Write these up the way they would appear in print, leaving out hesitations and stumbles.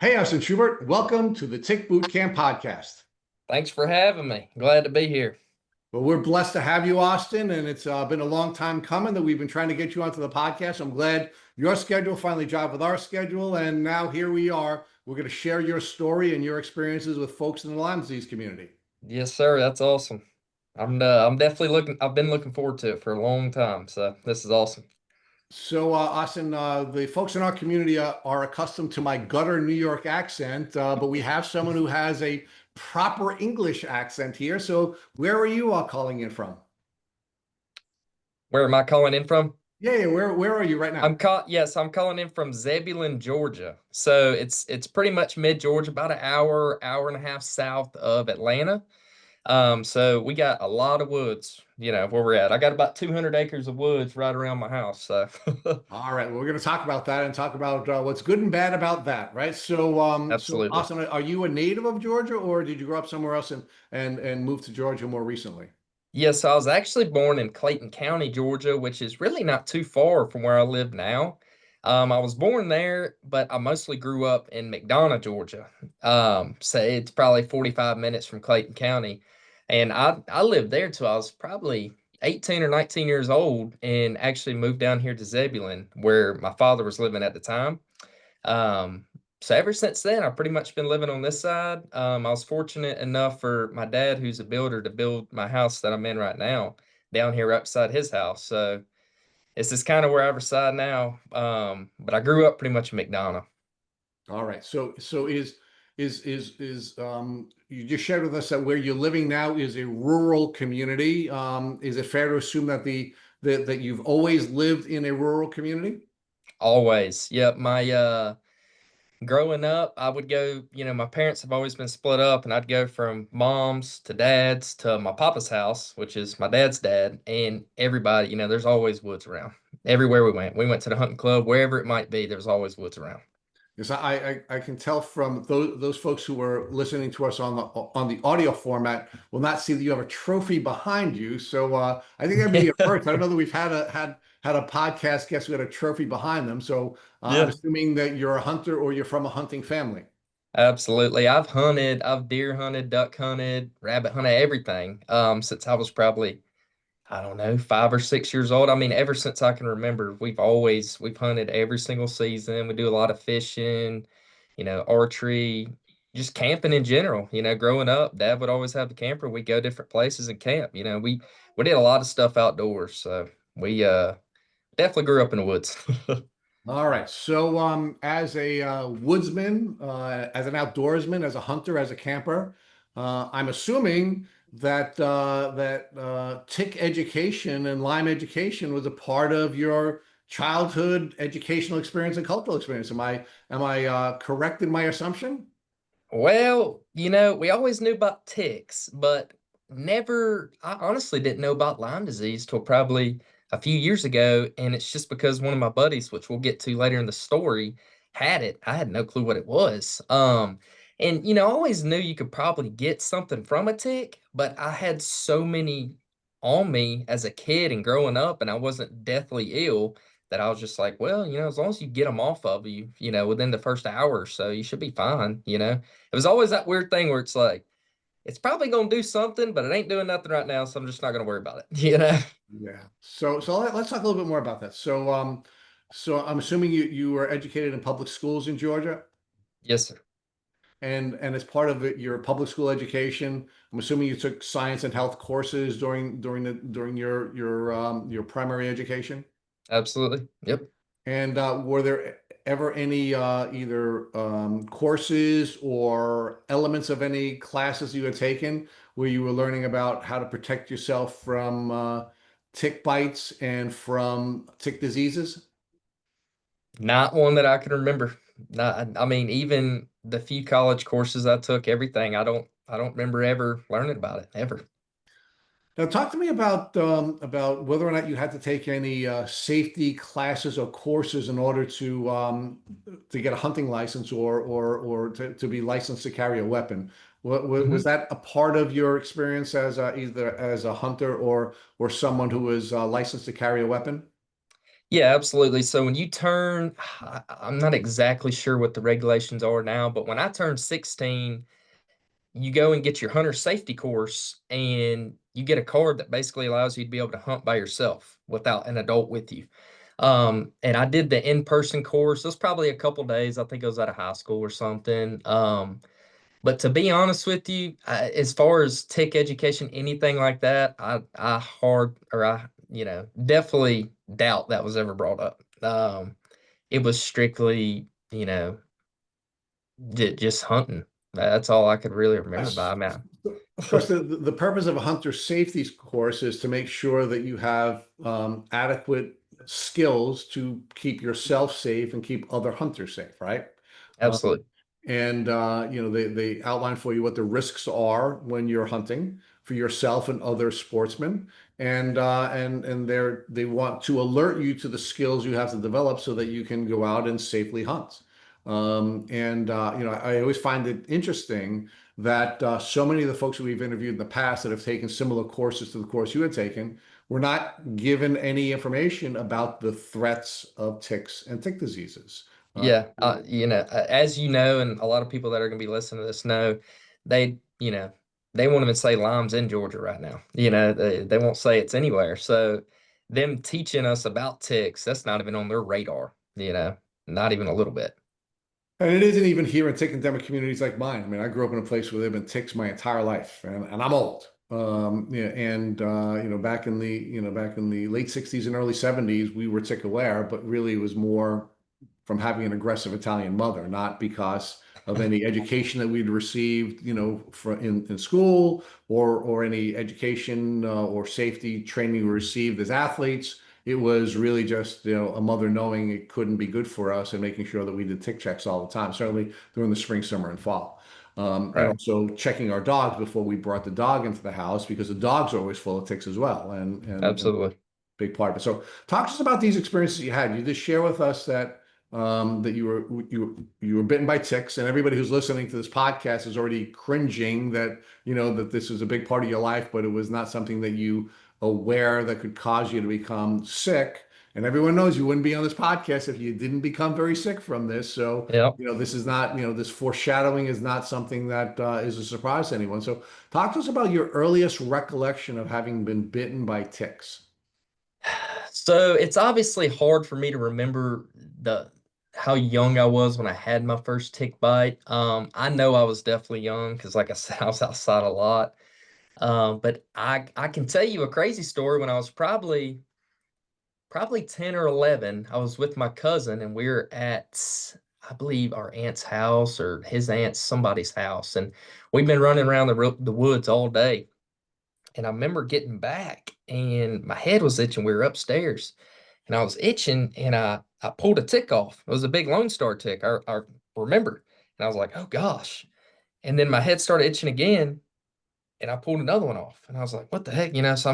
Hey, Austin Shubert, welcome to the Tick Boot Camp podcast. Thanks for having me. Glad to be here. Well, we're blessed to have you, Austin, and it's been a long time coming that we've been trying to get you onto the podcast. I'm glad your schedule finally jived with our schedule, and now here we are. We're going to share your story and your experiences with folks in the Lyme disease community. Yes, sir. That's awesome. I'm definitely looking. I've been looking forward to it for a long time. So this is awesome. So, Austin, the folks in our community are accustomed to my gutter New York accent, but we have someone who has a proper English accent here. So, where are you calling in from? Where am I calling in from? Yeah, where are you right now? I'm calling in from Zebulon, Georgia. So it's pretty much mid Georgia, about an hour and a half south of Atlanta. So we got a lot of woods, where we're at. I got about 200 acres of woods right around my house. So All right, well, we're going to talk about that and talk about what's good and bad about that, right? So absolutely. Austin, are you a native of Georgia, or did you grow up somewhere else and move to Georgia more recently? Yes, I was actually born in Clayton County, Georgia, which is really not too far from where I live now. I was born there, but I mostly grew up in McDonough, Georgia. So it's probably 45 minutes from Clayton County. And I lived there till I was probably 18 or 19 years old and actually moved down here to Zebulon, where my father was living at the time. Um, so ever since then, I've pretty much been living on this side. I was fortunate enough for my dad, who's a builder, to build my house that I'm in right now down here right beside his house. So this is kind of where I reside now. But I grew up pretty much in McDonough. All right, so you just shared with us that where you're living now is a rural community. Is it fair to assume that that you've always lived in a rural community? Always. Yep. My growing up, I would go, my parents have always been split up, and I'd go from mom's to dad's to my papa's house, which is my dad's dad, and everybody, there's always woods around. Everywhere we went. We went to the hunting club, wherever it might be, there's always woods around. Because I can tell from those folks who are listening to us on the audio format will not see that you have a trophy behind you. So I think that'd be a first. I don't know that we've had a podcast guest who had a trophy behind them. So I'm Yeah. assuming that you're a hunter or you're from a hunting family. Absolutely. I've deer hunted, duck hunted, rabbit hunted, everything. Since I was probably, I don't know, 5 or 6 years old. I mean, ever since I can remember, we've hunted every single season. We do a lot of fishing, archery, just camping in general. Growing up, Dad would always have the camper. We go different places and camp. We did a lot of stuff outdoors. So we definitely grew up in the woods. All right. So as a woodsman, as an outdoorsman, as a hunter, as a camper, I'm assuming that tick education and Lyme education was a part of your childhood educational experience and cultural experience. Am I correct in my assumption? Well, we always knew about ticks, but I honestly didn't know about Lyme disease till probably a few years ago. And it's just because one of my buddies, which we'll get to later in the story, had it. I had no clue what it was. And I always knew you could probably get something from a tick, but I had so many on me as a kid and growing up, and I wasn't deathly ill that I was just like, well, as long as you get them off of you, within the first hour or so, you should be fine. It was always that weird thing where it's like, it's probably going to do something, but it ain't doing nothing right now. So I'm just not going to worry about it, Yeah. So let's talk a little bit more about that. So I'm assuming you were educated in public schools in Georgia. Yes, sir. And as part of your public school education, I'm assuming you took science and health courses during your primary education. Absolutely. Yep. And were there ever any either courses or elements of any classes you had taken where you were learning about how to protect yourself from tick bites and from tick diseases? Not one that I can remember. Not, I mean, even the few college courses I took, everything, I don't remember ever learning about it ever. Now, talk to me about whether or not you had to take any safety classes or courses in order to get a hunting license or to be licensed to carry a weapon. Was Mhm. that a part of your experience either as a hunter or someone who was licensed to carry a weapon? Yeah, absolutely. So when you turn, I'm not exactly sure what the regulations are now, but when I turned 16, you go and get your hunter safety course and you get a card that basically allows you to be able to hunt by yourself without an adult with you. And I did the in-person course. It was probably a couple days. I think I was out of high school or something. But to be honest with you, as far as tech education, anything like that, definitely doubt that was ever brought up. It was strictly, just hunting. That's all I could really remember by. As, I mean, of course, the purpose of a hunter safety course is to make sure that you have adequate skills to keep yourself safe and keep other hunters safe, right? Um, absolutely. and they outline for you what the risks are when you're hunting for yourself and other sportsmen, and they want to alert you to the skills you have to develop so that you can go out and safely hunt. I always find it interesting that so many of the folks that we've interviewed in the past that have taken similar courses to the course you had taken were not given any information about the threats of ticks and tick diseases. Uh, Yeah, as you know, and a lot of people that are going to be listening to this know, they, they won't even say Lyme's in Georgia right now. They won't say it's anywhere. So them teaching us about ticks, that's not even on their radar, not even a little bit. And it isn't even here in tick endemic communities like mine. I mean, I grew up in a place where there have been ticks my entire life, and I'm old. Yeah, and back in the late '60s and early '70s, we were tick aware, but really it was more from having an aggressive Italian mother, not because of any education that we'd received, in school or any education or safety training we received as athletes. It was really just, a mother knowing it couldn't be good for us and making sure that we did tick checks all the time, certainly during the spring, summer, and fall. And Right. also checking our dogs before we brought the dog into the house because the dogs are always full of ticks as well. And Absolutely. big part of it. So talk to us about these experiences you had. You just share with us that you were bitten by ticks, and everybody who's listening to this podcast is already cringing that that this was a big part of your life, but it was not something that you aware that could cause you to become sick. And everyone knows you wouldn't be on this podcast if you didn't become very sick from this. So Yep. this is not this foreshadowing is not something that is a surprise to anyone. So talk to us about your earliest recollection of having been bitten by ticks. So it's obviously hard for me to remember the how young I was when I had my first tick bite. I know I was definitely young because, like I said, I was outside a lot. But I can tell you a crazy story. When I was probably 10 or 11, I was with my cousin and we were at, I believe, our aunt's house or his aunt's somebody's house, and we've been running around the woods all day. And I remember getting back and my head was itching. We were upstairs and I was itching and I pulled a tick off. It was a big Lone Star tick. I remember. And I was like, oh gosh. And then my head started itching again and I pulled another one off. And I was like, what the heck? So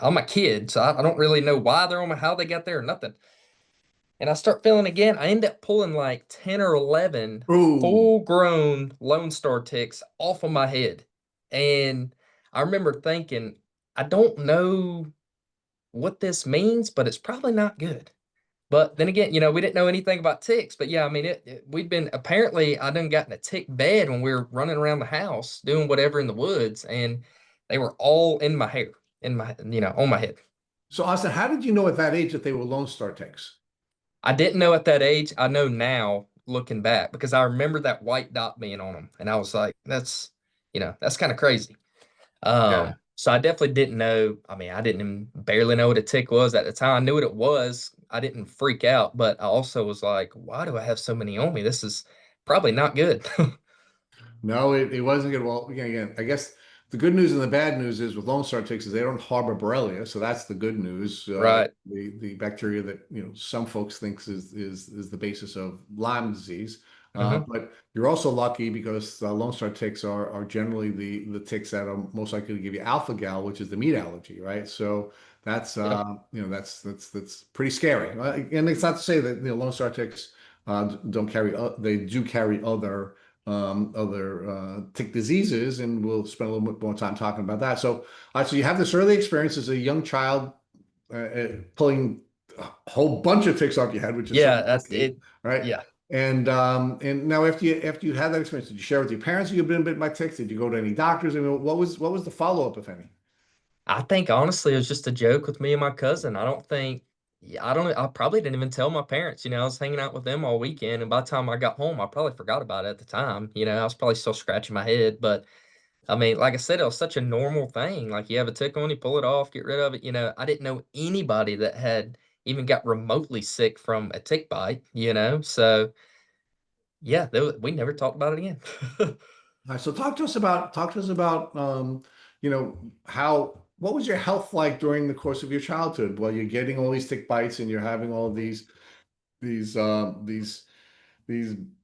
I'm a kid. So I don't really know why they're on my, how they got there or nothing. And I start feeling again. I end up pulling like 10 or 11 Ooh. full grown Lone Star ticks off of my head. And I remember thinking, I don't know what this means, but it's probably not good. But then again, we didn't know anything about ticks. But yeah, I mean, we'd been apparently I done gotten a tick bed when we were running around the house doing whatever in the woods, and they were all in my hair, on my head. So, Austin, how did you know at that age that they were Lone Star ticks? I didn't know at that age. I know now looking back because I remember that white dot being on them, and I was like, that's kind of crazy. Yeah. So I definitely didn't know. I mean, I didn't even barely know what a tick was at the time. I knew what it was. I didn't freak out, but I also was like, why do I have so many on me? This is probably not good. No, it wasn't good. Well, again, I guess the good news and the bad news is with Lone Star ticks is they don't harbor Borrelia, so that's the good news. Right. The bacteria that some folks thinks is the basis of Lyme disease. Hmm. But you're also lucky because Lone Star ticks are generally the ticks that are most likely to give you alpha gal, which is the meat allergy, right? So that's Yep. that's pretty scary. And it's not to say that Lone Star ticks don't carry they do carry other tick diseases, and we'll spend a little bit more time talking about that. So, so you have this early experience as a young child pulling a whole bunch of ticks off your head, which is so Yeah, that's lucky, it. right? Yeah. And now after you had that experience, did you share with your parents you've been bitten by ticks? Did you go to any doctors? I mean, what was the follow-up, if any? I think honestly it was just a joke with me and my cousin. I don't think yeah, I probably didn't even tell my parents. I was hanging out with them all weekend, and by the time I got home, I probably forgot about it at the time. I was probably still scratching my head, but I mean, like I said, it was such a normal thing. Like you have a tick on you, pull it off, get rid of it. I didn't know anybody that had even got remotely sick from a tick bite. So yeah, we never talked about it again. All right, so talk to us about how what was your health like during the course of your childhood? While you're getting all these tick bites and you're having all these these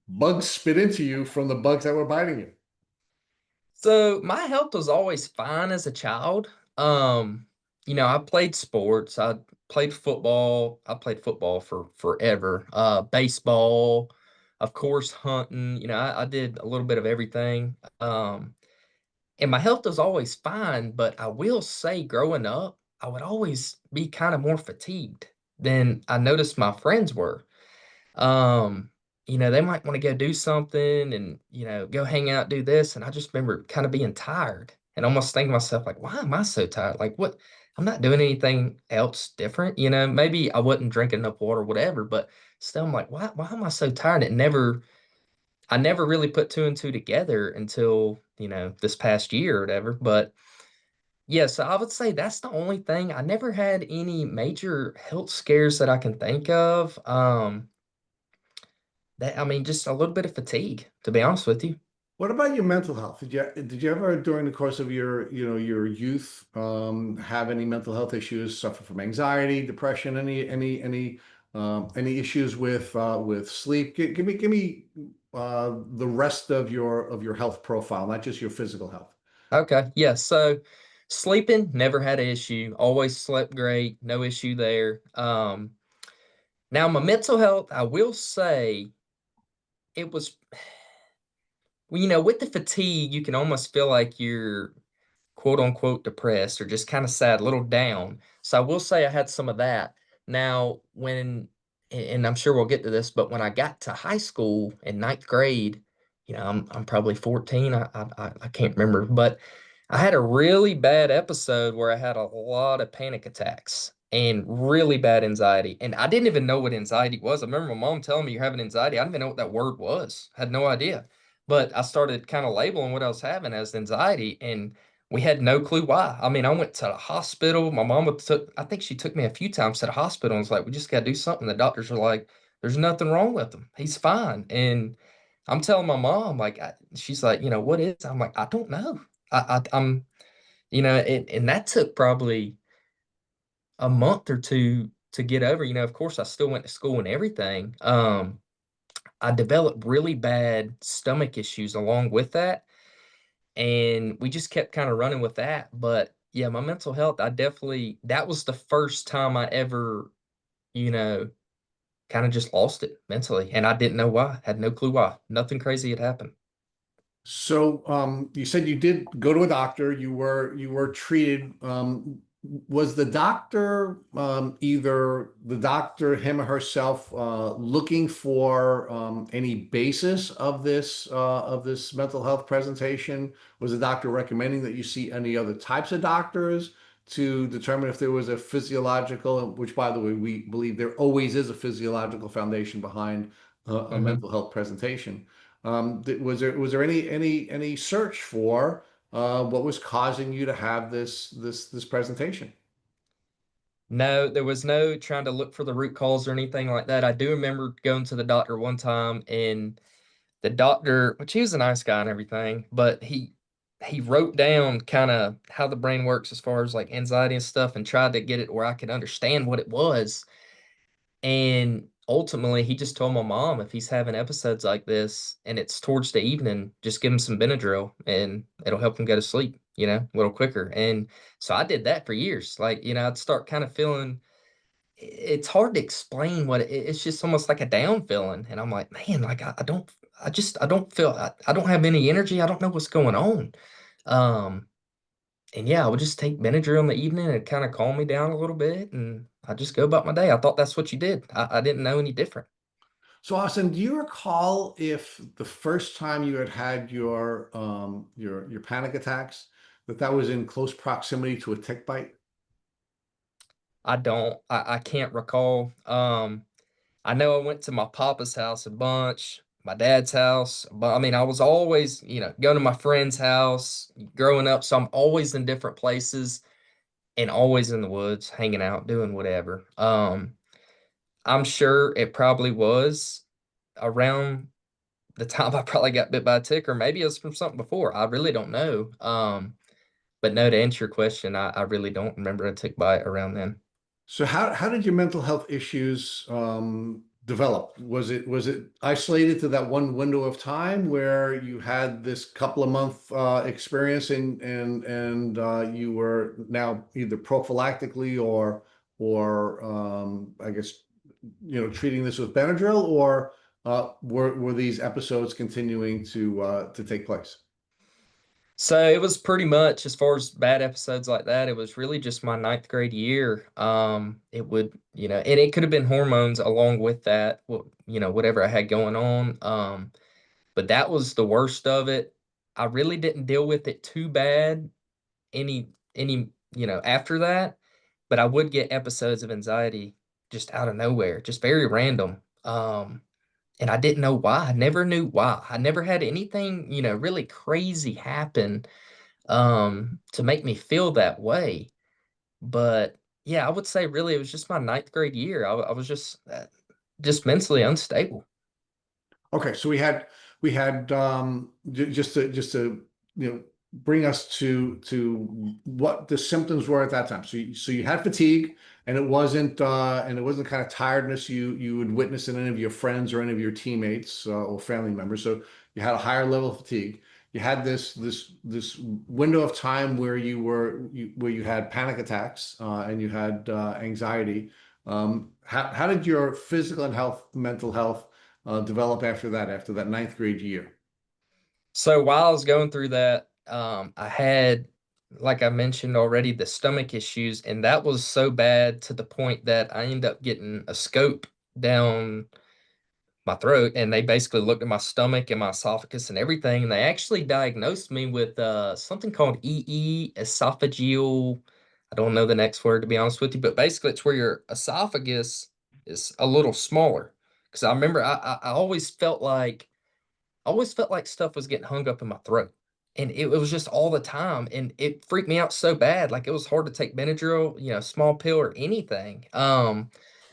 bugs spit into you from the bugs that were biting you. So my health was always fine as a child. Um, I played sports. I played football. I played football for forever. Baseball, of course, hunting. I did a little bit of everything. And my health was always fine, but I will say growing up, I would always be kind of more fatigued than I noticed my friends were. Um, they might want to go do something and, go hang out, do this. And I just remember kind of being tired and almost thinking to myself, like, why am I so tired? Like, what? I'm not doing anything else different. Maybe I wasn't drinking enough water, whatever, but still, I'm like, why am I so tired? I never really put two and two together until, this past year or whatever. But yeah, so I would say that's the only thing. I never had any major health scares that I can think of. That I mean, just a little bit of fatigue, to be honest with you. What about your mental health? Did you ever during the course of your your youth have any mental health issues, suffer from anxiety, depression, any issues with sleep? Give me the rest of your health profile, not just your physical health. Okay, yeah. So sleeping, never had an issue. Always slept great, no issue there. Now my mental health, I will say it was, well, with the fatigue, you can almost feel like you're quote unquote depressed or just kind of sad, a little down. So I will say I had some of that. Now, and I'm sure we'll get to this, but when I got to high school in ninth grade, I'm probably 14. I can't remember, but I had a really bad episode where I had a lot of panic attacks and really bad anxiety. And I didn't even know what anxiety was. I remember my mom telling me you're having anxiety. I didn't even know what that word was. I had no idea. But I started kind of labeling what I was having as anxiety, and we had no clue why. I mean, I went to the hospital. My mom I think she took me a few times to the hospital and was like, we just got to do something. The doctors are like, there's nothing wrong with him. He's fine. And I'm telling my mom, like, she's like, what is? I'm like, I don't know. I'm, and that took probably a month or two to get over. Of course, I still went to school and everything. I developed really bad stomach issues along with that, and we just kept kind of running with that. But yeah, my mental health, that was the first time I ever, you know, kind of just lost it mentally, and I didn't know why, had no clue why. Nothing crazy had happened. So, you said you did go to a doctor. You were treated. Was the doctor either the doctor him or herself looking for any basis of this mental health presentation? Was the doctor recommending that you see any other types of doctors to determine if there was a physiological, which by the way, we believe there always is a physiological foundation behind a Mhm. mental health presentation? Was there any search for what was causing you to have this presentation? No, there was no trying to look for the root cause or anything like that. I do remember going to the doctor one time, and the doctor, which he was a nice guy and everything, but he wrote down kind of how the brain works as far as like anxiety and stuff and tried to get it where I could understand what it was. And ultimately, he just told my mom if he's having episodes like this and it's towards the evening, just give him some Benadryl and it'll help him go to sleep, a little quicker. And so I did that for years. Like, I'd start kind of feeling it's hard to explain it's just almost like a down feeling. And I'm like, man, like I don't feel, I don't have any energy. I don't know what's going on. Um, and yeah, I would just take Benadryl in the evening and kind of calm me down a little bit, and I just go about my day. I thought that's what you did. I didn't know any different. So Austin, do you recall if the first time you had had your panic attacks, that was in close proximity to a tick bite? I don't. I can't recall. I know I went to my papa's house a bunch, my dad's house, but I mean, I was always, going to my friend's house growing up. So I'm always in different places and always in the woods, hanging out, doing whatever. I'm sure it probably was around the time I probably got bit by a tick, or maybe it was from something before. I really don't know. But no, to answer your question, I really don't remember a tick bite around then. So how did your mental health issues develop? Was it isolated to that one window of time where you had this couple of month experience and you were now either prophylactically or I guess treating this with Benadryl, or were these episodes continuing to take place? So it was pretty much as far as bad episodes like that, it was really just my ninth grade year. It would, and it could have been hormones along with that, whatever I had going on. But that was the worst of it. I really didn't deal with it too bad after that, but I would get episodes of anxiety just out of nowhere, just very random. And I didn't know why. I never knew why. I never had anything, really crazy happen to make me feel that way. But yeah, I would say really it was just my ninth grade year. I was just mentally unstable. Okay, so we had just to bring us to what the symptoms were at that time. So you had fatigue, and it wasn't kind of tiredness you would witness in any of your friends or any of your teammates or family members. So you had a higher level of fatigue. You had this window of time where you had panic attacks and you had anxiety. How did your physical and mental health develop after that ninth grade year? So while I was going through that, I had, like I mentioned already, the stomach issues, and that was so bad to the point that I ended up getting a scope down my throat, and they basically looked at my stomach and my esophagus and everything, and they actually diagnosed me with something called esophageal. I don't know the next word to be honest with you, but basically it's where your esophagus is a little smaller. Because I remember I always felt like stuff was getting hung up in my throat. And it was just all the time. And it freaked me out so bad. Like it was hard to take Benadryl, small pill or anything. And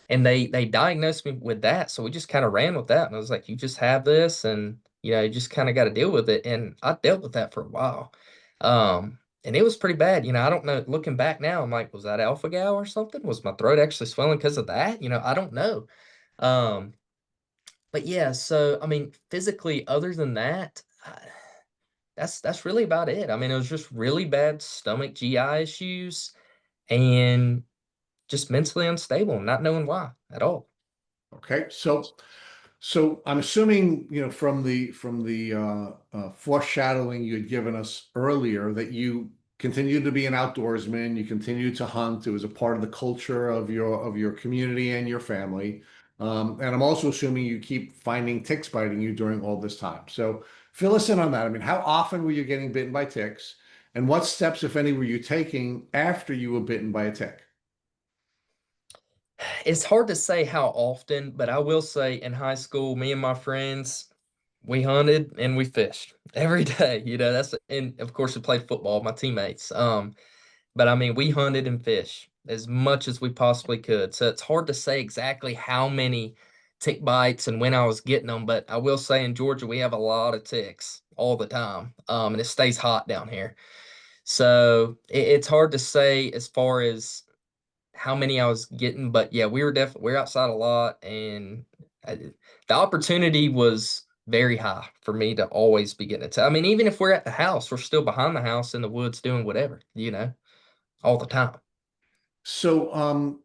they diagnosed me with that. So we just kind of ran with that. And I was like, you just have this and you just kind of got to deal with it. And I dealt with that for a while. And it was pretty bad. I don't know. Looking back now, I'm like, was that alpha gal or something? Was my throat actually swelling because of that? I don't know. Um, but yeah, so I mean, physically, other than that, that's really about it. I mean, it was just really bad stomach GI issues and just mentally unstable, not knowing why at all. Okay, so I'm assuming, from the foreshadowing you had given us earlier, that you continued to be an outdoorsman, you continued to hunt. It was a part of the culture of your community and your family. And I'm also assuming you keep finding ticks biting you during all this time. So fill us in on that. I mean, how often were you getting bitten by ticks, and what steps, if any, were you taking after you were bitten by a tick? It's hard to say how often, but I will say in high school, me and my friends, we hunted and we fished every day. And of course we played football, my teammates. But I mean, we hunted and fished as much as we possibly could. So it's hard to say exactly how many tick bites and when I was getting them. But I will say in Georgia, we have a lot of ticks all the time. And it stays hot down here. So it's hard to say as far as how many I was getting. But yeah, we're outside a lot. And I, the opportunity was very high for me to always be getting it. I mean, even if we're at the house, we're still behind the house in the woods doing whatever, all the time. So,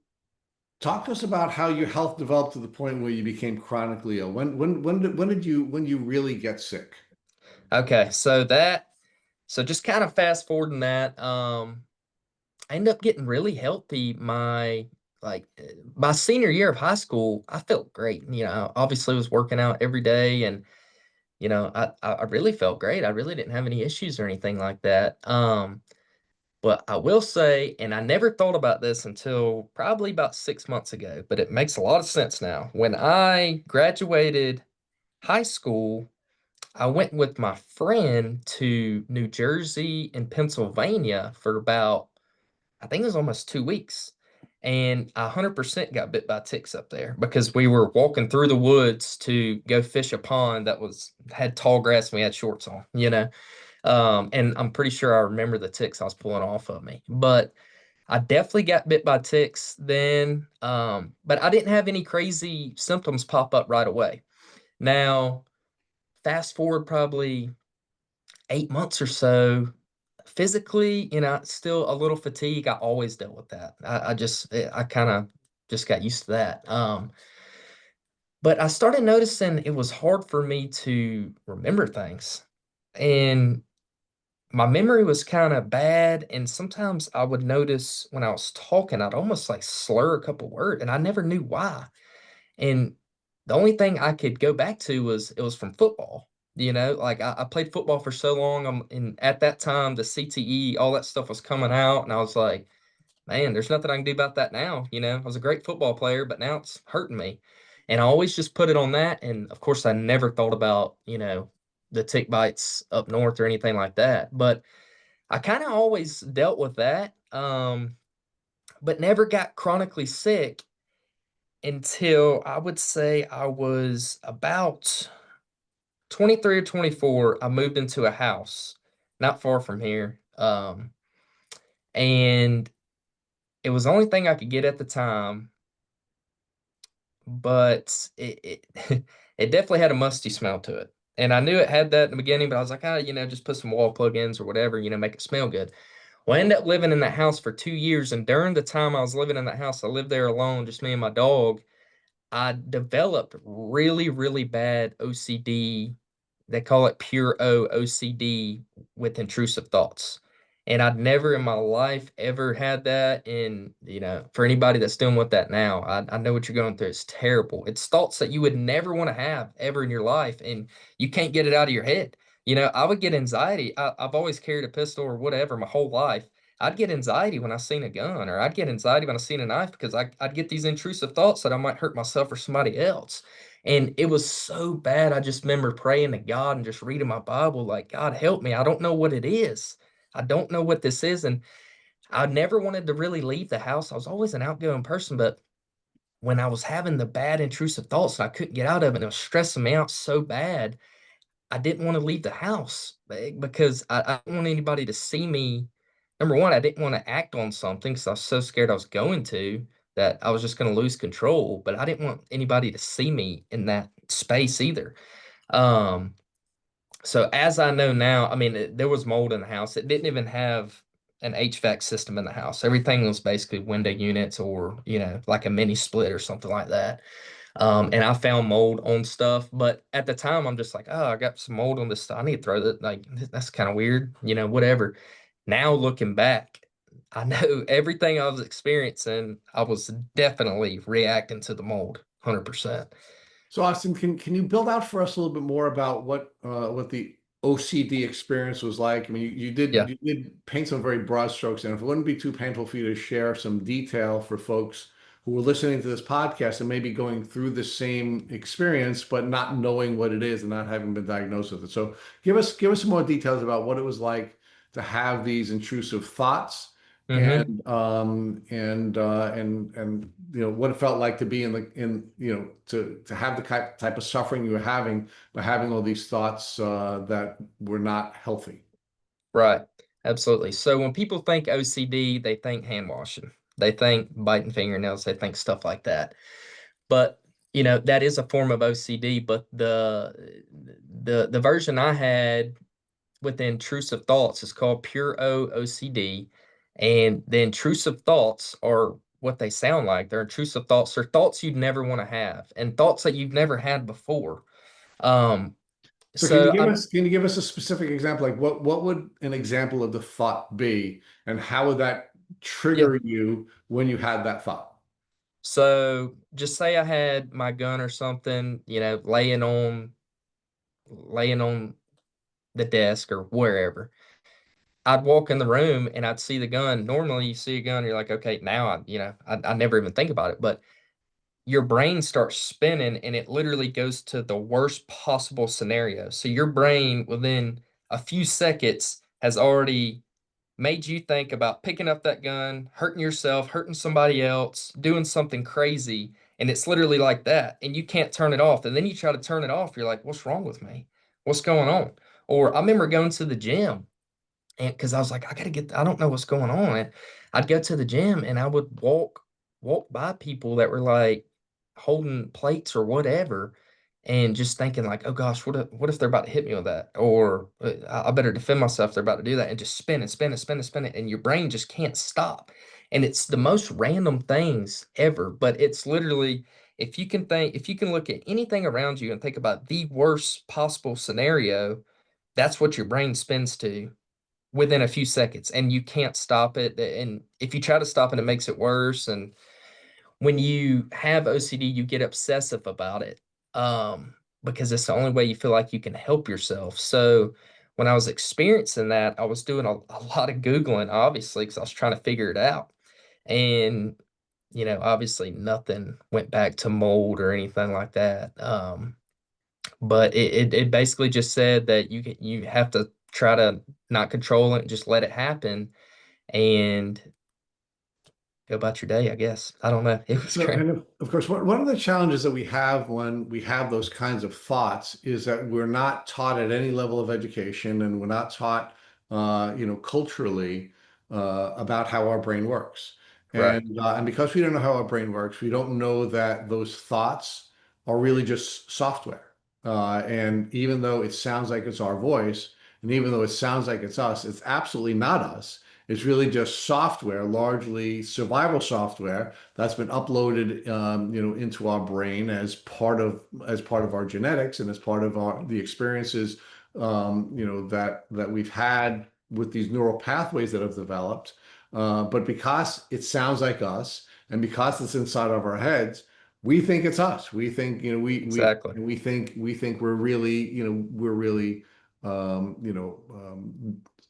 talk to us about how your health developed to the point where you became chronically ill. When did you really get sick? Okay, so that. So just kind of fast forwarding that, I ended up getting really healthy my senior year of high school. I felt great. I obviously was working out every day, and I really felt great. I really didn't have any issues or anything like that. But I will say, and I never thought about this until probably about 6 months ago, but it makes a lot of sense now. When I graduated high school, I went with my friend to New Jersey and Pennsylvania for about, I think it was almost 2 weeks. And I 100% got bit by ticks up there because we were walking through the woods to go fish a pond that had tall grass and we had shorts on. And I'm pretty sure I remember the ticks I was pulling off of me. But I definitely got bit by ticks then. But I didn't have any crazy symptoms pop up right away. Now, fast forward probably 8 months or so, physically, still a little fatigue. I always dealt with that. I kind of just got used to that. But I started noticing it was hard for me to remember things. And my memory was kind of bad. And sometimes I would notice when I was talking, I'd almost like slur a couple words, and I never knew why. And the only thing I could go back to was it was from football. Like I played football for so long. And at that time, the CTE, all that stuff was coming out. And I was like, man, there's nothing I can do about that now. I was a great football player, but now it's hurting me. And I always just put it on that. And of course, I never thought about, the tick bites up north or anything like that. But I kind of always dealt with that, but never got chronically sick until I would say I was about 23 or 24. I moved into a house not far from here. And it was the only thing I could get at the time, but it it definitely had a musty smell to it. And I knew it had that in the beginning, but I was like, just put some wall plugins or whatever, make it smell good. Well, I ended up living in that house for 2 years. And during the time I was living in that house, I lived there alone, just me and my dog. I developed really, really bad OCD. They call it pure OCD with intrusive thoughts. And I'd never in my life ever had that. And, for anybody that's dealing with that now, I know what you're going through. It's terrible. It's thoughts that you would never want to have ever in your life. And you can't get it out of your head. I would get anxiety. I've always carried a pistol or whatever my whole life. I'd get anxiety when I seen a gun, or I'd get anxiety when I seen a knife because I'd get these intrusive thoughts that I might hurt myself or somebody else. And it was so bad. I just remember praying to God and just reading my Bible, like, God, help me. I don't know what it is. I don't know what this is. And I never wanted to really leave the house. I was always an outgoing person, but when I was having the bad intrusive thoughts and I couldn't get out of it, and it was stressing me out so bad, I didn't want to leave the house because I didn't want anybody to see me. Number one, I didn't want to act on something because I was so scared I was going to that I was just going to lose control. But I didn't want anybody to see me in that space either. Um, so as I know now, I mean, there was mold in the house. It didn't even have an HVAC system in the house. Everything was basically window units or, like a mini split or something like that. And I found mold on stuff, but at the time I'm just like, oh, I got some mold on this stuff. I need to throw that. Like, that's kind of weird, whatever. Now looking back, I know everything I was experiencing, I was definitely reacting to the mold, 100%. So Austin, can you build out for us a little bit more about what the OCD experience was like? I mean, Yeah. you did paint some very broad strokes, and if it wouldn't be too painful for you to share some detail for folks who are listening to this podcast and maybe going through the same experience, but not knowing what it is and not having been diagnosed with it. So give us some more details about what it was like to have these intrusive thoughts Mm-hmm. and what it felt like to be in the in to have the type of suffering you were having by having all these thoughts that were not healthy. Right. Absolutely. So when people think OCD, they think hand washing. They think biting fingernails. They think stuff like that. But that is a form of OCD. But the version I had with the intrusive thoughts is called pure OCD, and the intrusive thoughts are what they sound like. They're intrusive thoughts. They're thoughts you'd never want to have, and thoughts that you've never had before. Um, So can you So give I'm us a specific example? Like what would an example of the thought be, and how would that yeah. trigger you when you had that thought? So just say I had my gun or something, laying on the desk or wherever. I'd walk in the room and I'd see the gun. Normally you see a gun, you're like, okay, now I never even think about it. But your brain starts spinning and it literally goes to the worst possible scenario. So your brain within a few seconds has already made you think about picking up that gun, hurting yourself, hurting somebody else, doing something crazy. And it's literally like that. And you can't turn it off. And then you try to turn it off. You're like, what's wrong with me? What's going on? Or I remember going to the gym and because I was like, I don't know what's going on. And I'd go to the gym and I would walk by people that were like holding plates or whatever, and just thinking like, oh gosh, what if they're about to hit me with that? Or I better defend myself. They're about to do that, and just spin and spin and spin and spin it, and your brain just can't stop. And it's the most random things ever, but it's literally if you can look at anything around you and think about the worst possible scenario, that's what your brain spins to within a few seconds, and you can't stop it. And if you try to stop it, it makes it worse. And when you have OCD, you get obsessive about it, because it's the only way you feel like you can help yourself. So when I was experiencing that, I was doing a lot of Googling, obviously, because I was trying to figure it out. And, obviously nothing went back to mold or anything like that. But it basically just said that you have to try to not control it, just let it happen and go about your day, I guess. I don't know. It was So, great. and of course, one of the challenges that we have when we have those kinds of thoughts is that we're not taught at any level of education, and we're not taught, culturally, about how our brain works. Right. And because we don't know how our brain works, we don't know that those thoughts are really just software. And even though it sounds like it's our voice, and even though it sounds like it's us, it's absolutely not us. It's really just software, largely survival software that's been uploaded, into our brain as part of our genetics and as part of the experiences, that we've had with these neural pathways that have developed. But because it sounds like us, and because it's inside of our heads, we think it's us. We think, Exactly. we think we're really,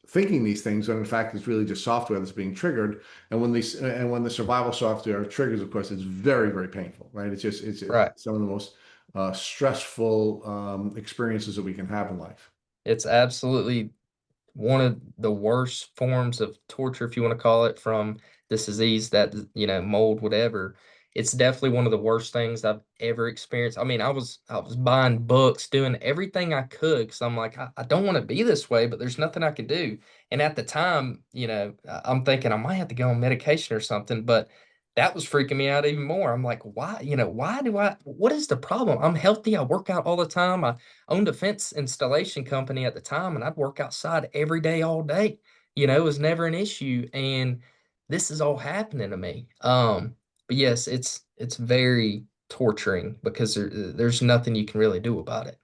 thinking these things, when in fact it's really just software that's being triggered. And when the survival software triggers, of course, it's very, very painful, right? It's Right. some of the most stressful experiences that we can have in life. It's absolutely one of the worst forms of torture, if you want to call it, from this disease that, mold, whatever. It's definitely one of the worst things I've ever experienced. I mean, I was buying books, doing everything I could because I'm like, I don't want to be this way, but there's nothing I can do. And at the time, I'm thinking I might have to go on medication or something, but that was freaking me out even more. I'm like, why, what is the problem? I'm healthy. I work out all the time. I owned a fence installation company at the time, and I'd work outside every day, all day. It was never an issue. And this is all happening to me. But yes, it's very torturing because there's nothing you can really do about it.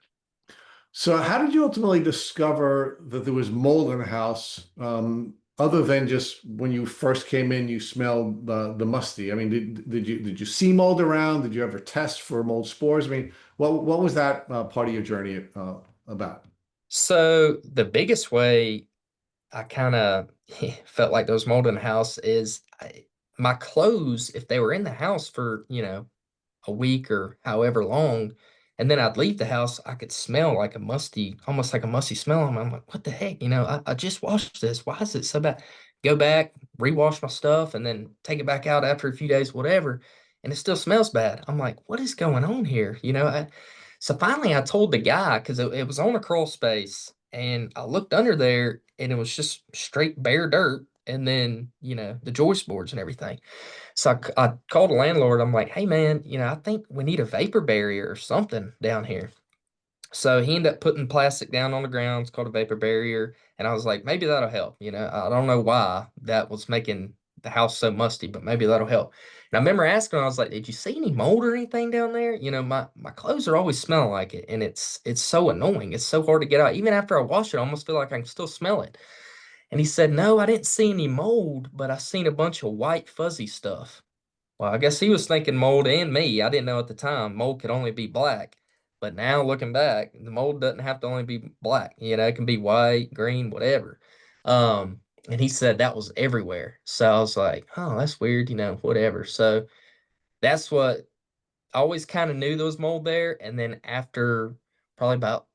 So, how did you ultimately discover that there was mold in the house, other than just when you first came in, you smelled the musty? I mean, did you see mold around? Did you ever test for mold spores? I mean, what was that part of your journey about? So the biggest way I kind of felt like those mold in the house is my clothes, if they were in the house for, a week or however long, and then I'd leave the house, I could smell like almost like a musty smell. And I'm like, what the heck? I just washed this. Why is it so bad? Go back, rewash my stuff, and then take it back out after a few days, whatever. And it still smells bad. I'm like, what is going on here? So finally I told the guy because it was on a crawl space, and I looked under there and it was just straight bare dirt. And then, the joist boards and everything. So I called the landlord. I'm like, hey man, I think we need a vapor barrier or something down here. So he ended up putting plastic down on the ground. It's called a vapor barrier. And I was like, maybe that'll help. I don't know why that was making the house so musty, but maybe that'll help. And I remember asking, I was like, "Did you see any mold or anything down there?" My clothes are always smelling like it, and it's so annoying. It's so hard to get out. Even after I wash it, I almost feel like I can still smell it. And he said, "No, I didn't see any mold, but I seen a bunch of white fuzzy stuff." Well, I guess he was thinking mold and me. I didn't know at the time mold could only be black. But now looking back, the mold doesn't have to only be black. It can be white, green, whatever. Um, and he said that was everywhere. So I was like, oh, that's weird, whatever. So that's what I always kind of knew there was mold there. And then after probably about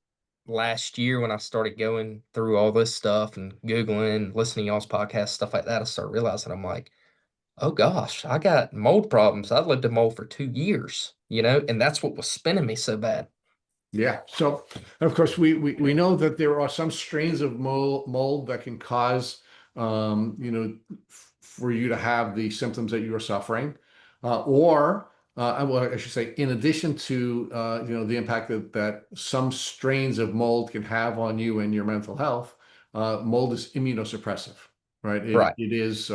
last year when I started going through all this stuff and Googling, listening to y'all's podcast, stuff like that, I started realizing I'm like, oh gosh, I got mold problems. I lived in mold for 2 years, and that's what was spinning me so bad. Yeah. So, of course, we know that there are some strains of mold that can cause, for you to have the symptoms that you are suffering, or, well, I should say, in addition to, the impact that some strains of mold can have on you and your mental health, mold is immunosuppressive, right? Right, It is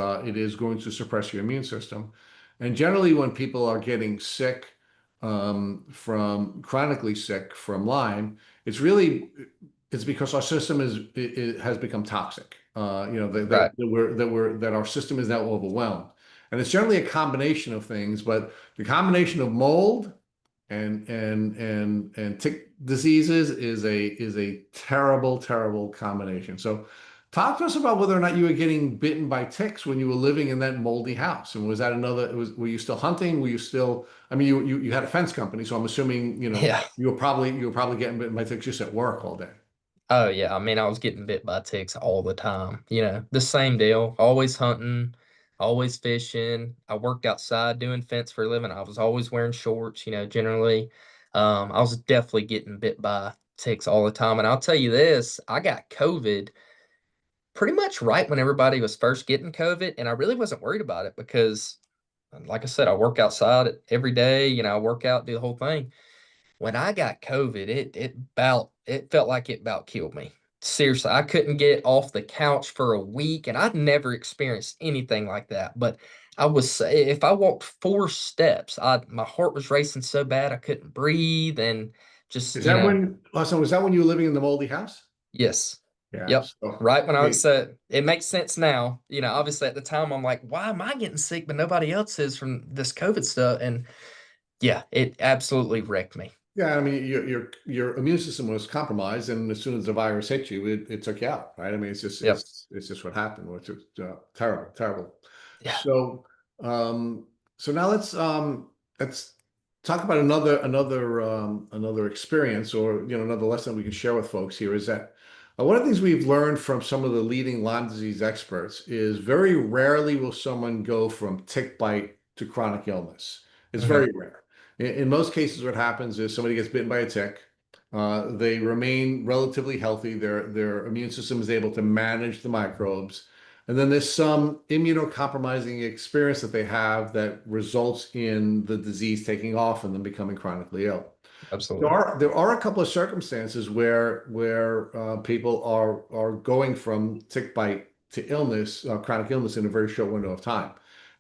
going to suppress your immune system. And generally, when people are getting sick, from chronically sick from Lyme, it's because our system it has become toxic. right. That our system is now overwhelmed, and it's generally a combination of things. But the combination of mold and tick diseases is a terrible, terrible combination. So talk to us about whether or not you were getting bitten by ticks when you were living in that moldy house. And was that were you still hunting? Were you still, I mean, you had a fence company, so I'm assuming, Yeah. you were probably getting bitten by ticks just at work all day. Oh, yeah. I mean, I was getting bit by ticks all the time. The same deal. Always hunting, always fishing. I worked outside doing fence for a living. I was always wearing shorts, generally. I was definitely getting bit by ticks all the time. And I'll tell you this, I got COVID pretty much right when everybody was first getting COVID, and I really wasn't worried about it because, like I said, I work outside every day. I work out, do the whole thing. When I got COVID, it felt like it about killed me. Seriously, I couldn't get off the couch for a week, and I'd never experienced anything like that. But if I walked 4 steps, I my heart was racing so bad I couldn't breathe, and just Is that when, Lawson, was that when you were living in the moldy house? yes. Yeah. Yep. So, Right when I okay. said it makes sense now. Obviously at the time I'm like, why am I getting sick, but nobody else is from this COVID stuff? And yeah, it absolutely wrecked me. Yeah, I mean, your immune system was compromised, and as soon as the virus hit you, it took you out, right? I mean, Yep. it's just what happened, which is terrible, terrible. Yeah. So, um, so now let's talk about another experience, or another lesson we can share with folks here is that one of the things we've learned from some of the leading Lyme disease experts is very rarely will someone go from tick bite to chronic illness. It's Hmm. very rare. In most cases, what happens is somebody gets bitten by a tick. They remain relatively healthy. Their immune system is able to manage the microbes. And then there's some immunocompromising experience that they have that results in the disease taking off and them becoming chronically ill. Absolutely. There are a couple of circumstances where people are going from tick bite to illness, chronic illness in a very short window of time.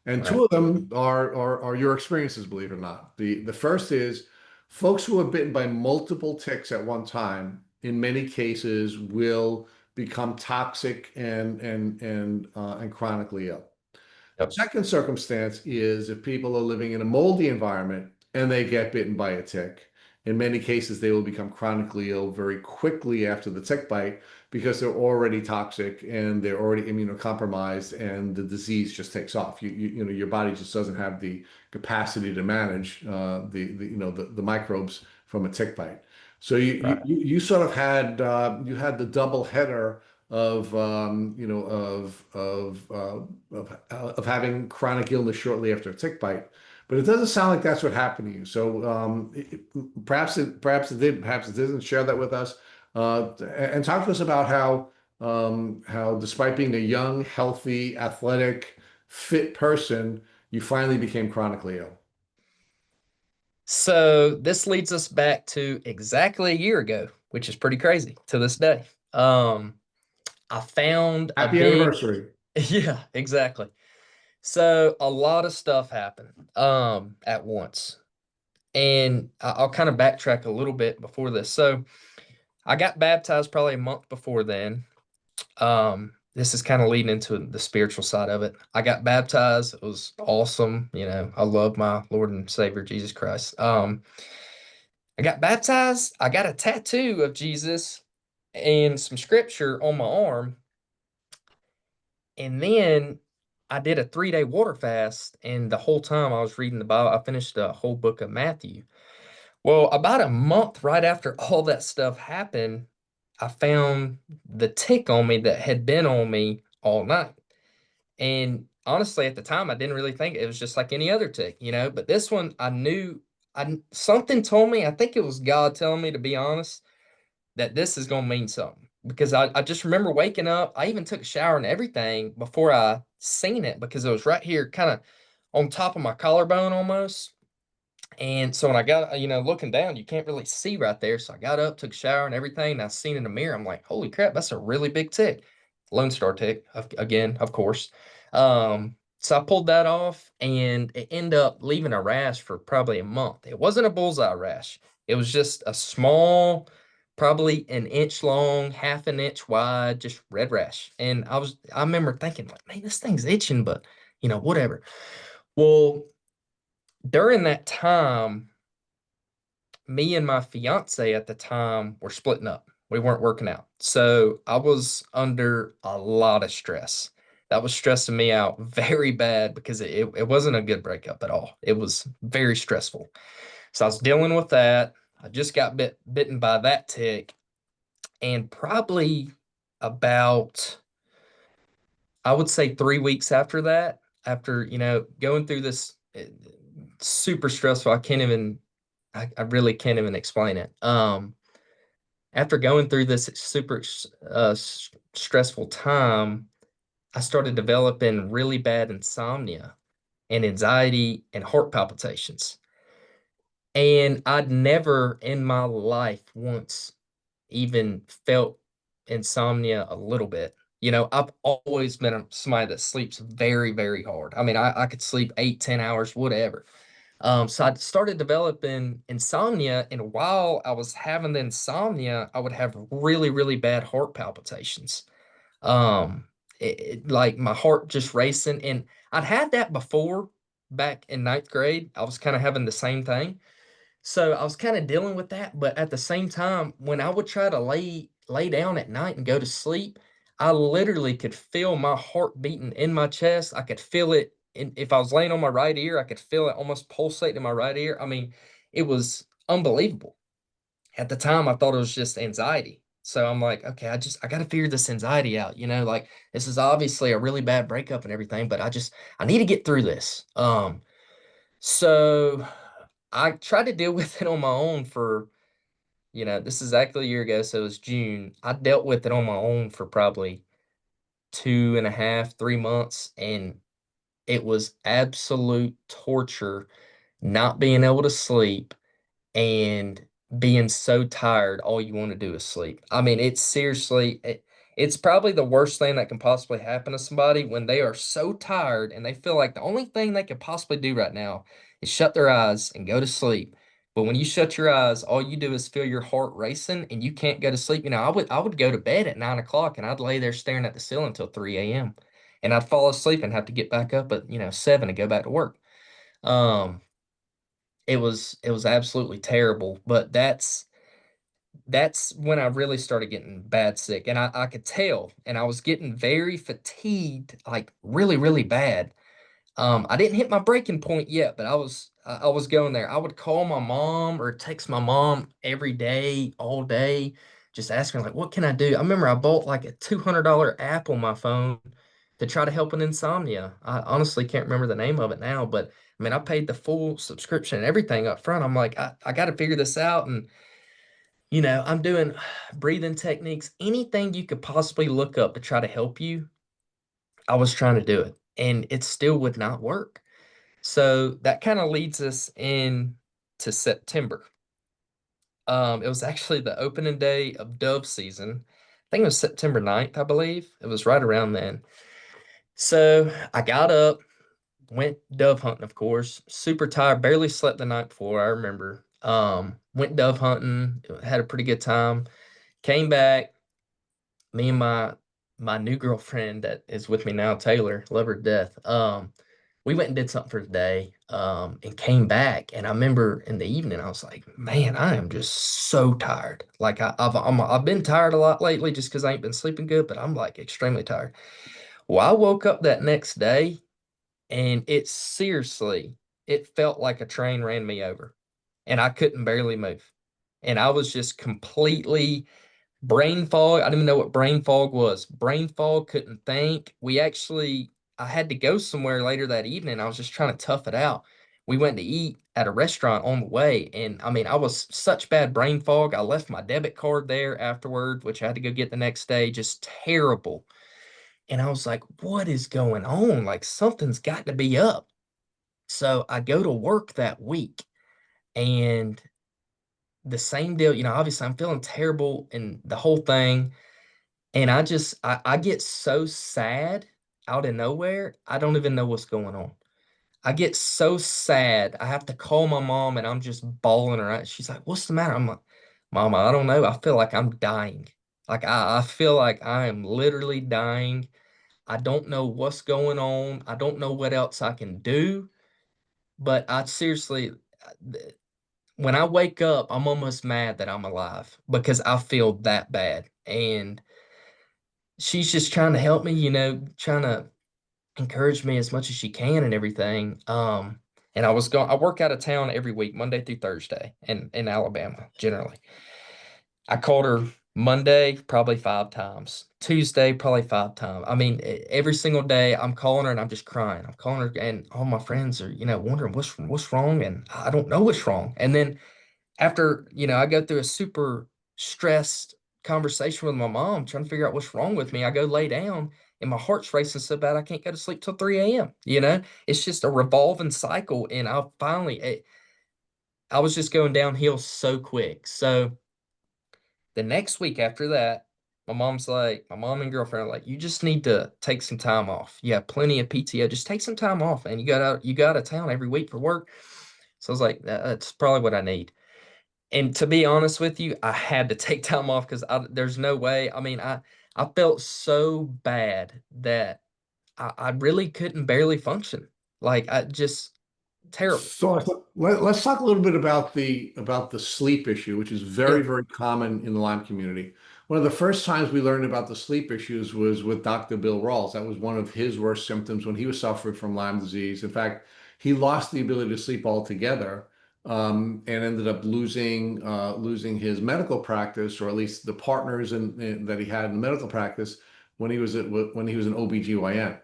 And Right. two of them are your experiences, believe it or not. The first is folks who are bitten by multiple ticks at one time, in many cases, will become toxic and chronically ill. Yep. Second circumstance is if people are living in a moldy environment and they get bitten by a tick. In many cases, they will become chronically ill very quickly after the tick bite because they're already toxic and they're already immunocompromised, and the disease just takes off. Your body just doesn't have the capacity to manage the microbes from a tick bite. So Right. you sort of had you had the double header of of having chronic illness shortly after a tick bite. But it doesn't sound like that's what happened to you. So perhaps it did, perhaps it didn't. Share that with us, and talk to us about how despite being a young, healthy, athletic, fit person, you finally became chronically ill. So this leads us back to exactly a year ago, which is pretty crazy to this day. I found a Happy big, anniversary. yeah, exactly. So a lot of stuff happened at once. And I'll kind of backtrack a little bit before this. So I got baptized probably a month before then. This is kind of leading into the spiritual side of it. I got baptized. It was awesome. You know, I love my Lord and Savior Jesus Christ. I got baptized. I got a tattoo of Jesus and some scripture on my arm. And then I did a 3-day water fast. And the whole time I was reading the Bible, I finished the whole book of Matthew. Well, about a month right after all that stuff happened, I found the tick on me that had been on me all night. And honestly, at the time, I didn't really think it was just like any other tick, you know. But this one, I knew something told me, I think it was God telling me to be honest, that this is going to mean something. Because I just remember waking up. I even took a shower and everything before I seen it because it was right here, kind of on top of my collarbone almost. And so when I got, looking down, you can't really see right there. So I got up, took a shower and everything. And I seen in the mirror. I'm like, holy crap, that's a really big tick. Lone Star tick, again, of course. So I pulled that off and it ended up leaving a rash for probably a month. It wasn't a bullseye rash. It was just a small, probably an inch long, half an inch wide, just red rash. And I remember thinking, like, man, this thing's itching, but whatever. Well, during that time, me and my fiance at the time were splitting up. We weren't working out. So I was under a lot of stress. That was stressing me out very bad because it wasn't a good breakup at all. It was very stressful. So I was dealing with that. I just got bitten by that tick. And probably about, I would say 3 weeks after that, after, going through this super stressful, I really can't even explain it. After going through this super stressful time, I started developing really bad insomnia and anxiety and heart palpitations. And I'd never in my life once even felt insomnia a little bit. I've always been somebody that sleeps very, very hard. I mean, I could sleep 8, 10 hours, whatever. So I started developing insomnia, and while I was having the insomnia, I would have really, really bad heart palpitations. Like my heart just racing, and I'd had that before back in ninth grade. I was kind of having the same thing. So I was kind of dealing with that, but at the same time, when I would try to lay down at night and go to sleep, I literally could feel my heart beating in my chest. I could feel it if I was laying on my right ear, I could feel it almost pulsate in my right ear. I mean, it was unbelievable. At the time, I thought it was just anxiety. So I'm like, okay, I got to figure this anxiety out. Like this is obviously a really bad breakup and everything, but I need to get through this. So I tried to deal with it on my own for, this is exactly a year ago, so it was June. I dealt with it on my own for probably 2.5, 3 months, and it was absolute torture not being able to sleep and being so tired, all you want to do is sleep. I mean, it's seriously, it's probably the worst thing that can possibly happen to somebody when they are so tired and they feel like the only thing they could possibly do right now is shut their eyes and go to sleep. But when you shut your eyes, all you do is feel your heart racing and you can't go to sleep. I would go to bed at 9 o'clock and I'd lay there staring at the ceiling until 3 a.m. And I'd fall asleep and have to get back up at, 7 to go back to work. Um, it was absolutely terrible, but that's when I really started getting bad sick, and I could tell, and I was getting very fatigued, like really, really bad. I didn't hit my breaking point yet, but I was going there. I would call my mom or text my mom every day, all day, just asking like, what can I do? I remember I bought like a $200 app on my phone to try to help with insomnia. I honestly can't remember the name of it now, but I mean, I paid the full subscription and everything up front. I'm like, I got to figure this out. And, I'm doing breathing techniques, anything you could possibly look up to try to help you. I was trying to do it and it still would not work. So that kind of leads us in to September. It was actually the opening day of dove season. I think it was September 9th, I believe. It was right around then. So I got up. went dove hunting, of course. Super tired, barely slept the night before, I remember. Went dove hunting, had a pretty good time. Came back, me and my new girlfriend that is with me now, Taylor, love her to death. We went and did something for the day, and came back. And I remember in the evening, I was like, man, I am just so tired. Like I've been tired a lot lately just because I ain't been sleeping good, but I'm like extremely tired. Well, I woke up that next day and it seriously, it felt like a train ran me over and I couldn't barely move. And I was just completely brain fog. I didn't even know what brain fog was. Brain fog, couldn't think. I had to go somewhere later that evening. I was just trying to tough it out. We went to eat at a restaurant on the way. And I mean, I was such bad brain fog. I left my debit card there afterward, which I had to go get the next day. Just terrible. And I was like, what is going on? Like, something's got to be up. So I go to work that week and the same deal, obviously I'm feeling terrible and the whole thing. And I get so sad out of nowhere. I don't even know what's going on. I get so sad. I have to call my mom and I'm just bawling her out. She's like, what's the matter? I'm like, Mama, I don't know. I feel like I'm dying. Like I feel like I am literally dying. I don't know what's going on. I don't know what else I can do. But I seriously, when I wake up, I'm almost mad that I'm alive because I feel that bad. And she's just trying to help me, trying to encourage me as much as she can and everything. And I work out of town every week, Monday through Thursday in Alabama, generally. I called her Monday probably 5 times, Tuesday probably 5 times. I mean, every single day I'm calling her and I'm just crying. I'm calling her and all my friends are, wondering what's wrong, and I don't know what's wrong. And then after, I go through a super stressed conversation with my mom trying to figure out what's wrong with me, I go lay down and my heart's racing so bad I can't go to sleep till 3 a.m. It's just a revolving cycle. And I was just going downhill so quick. So the next week after that, my mom and girlfriend are like, you just need to take some time off. You have plenty of PTO. Just take some time off. And you got out of town every week for work. So I was like, that's probably what I need. And to be honest with you, I had to take time off because there's no way. I mean, I felt so bad that I really couldn't barely function. Like I just terrible. So let's talk a little bit about the sleep issue, which is very, Yeah. very common in the Lyme community. One of the first times we learned about the sleep issues was with Dr. Bill Rawls. That was one of his worst symptoms when he was suffering from Lyme disease. In fact, he lost the ability to sleep altogether, and ended up losing his medical practice, or at least the partners that he had in the medical practice when he was an OBGYN.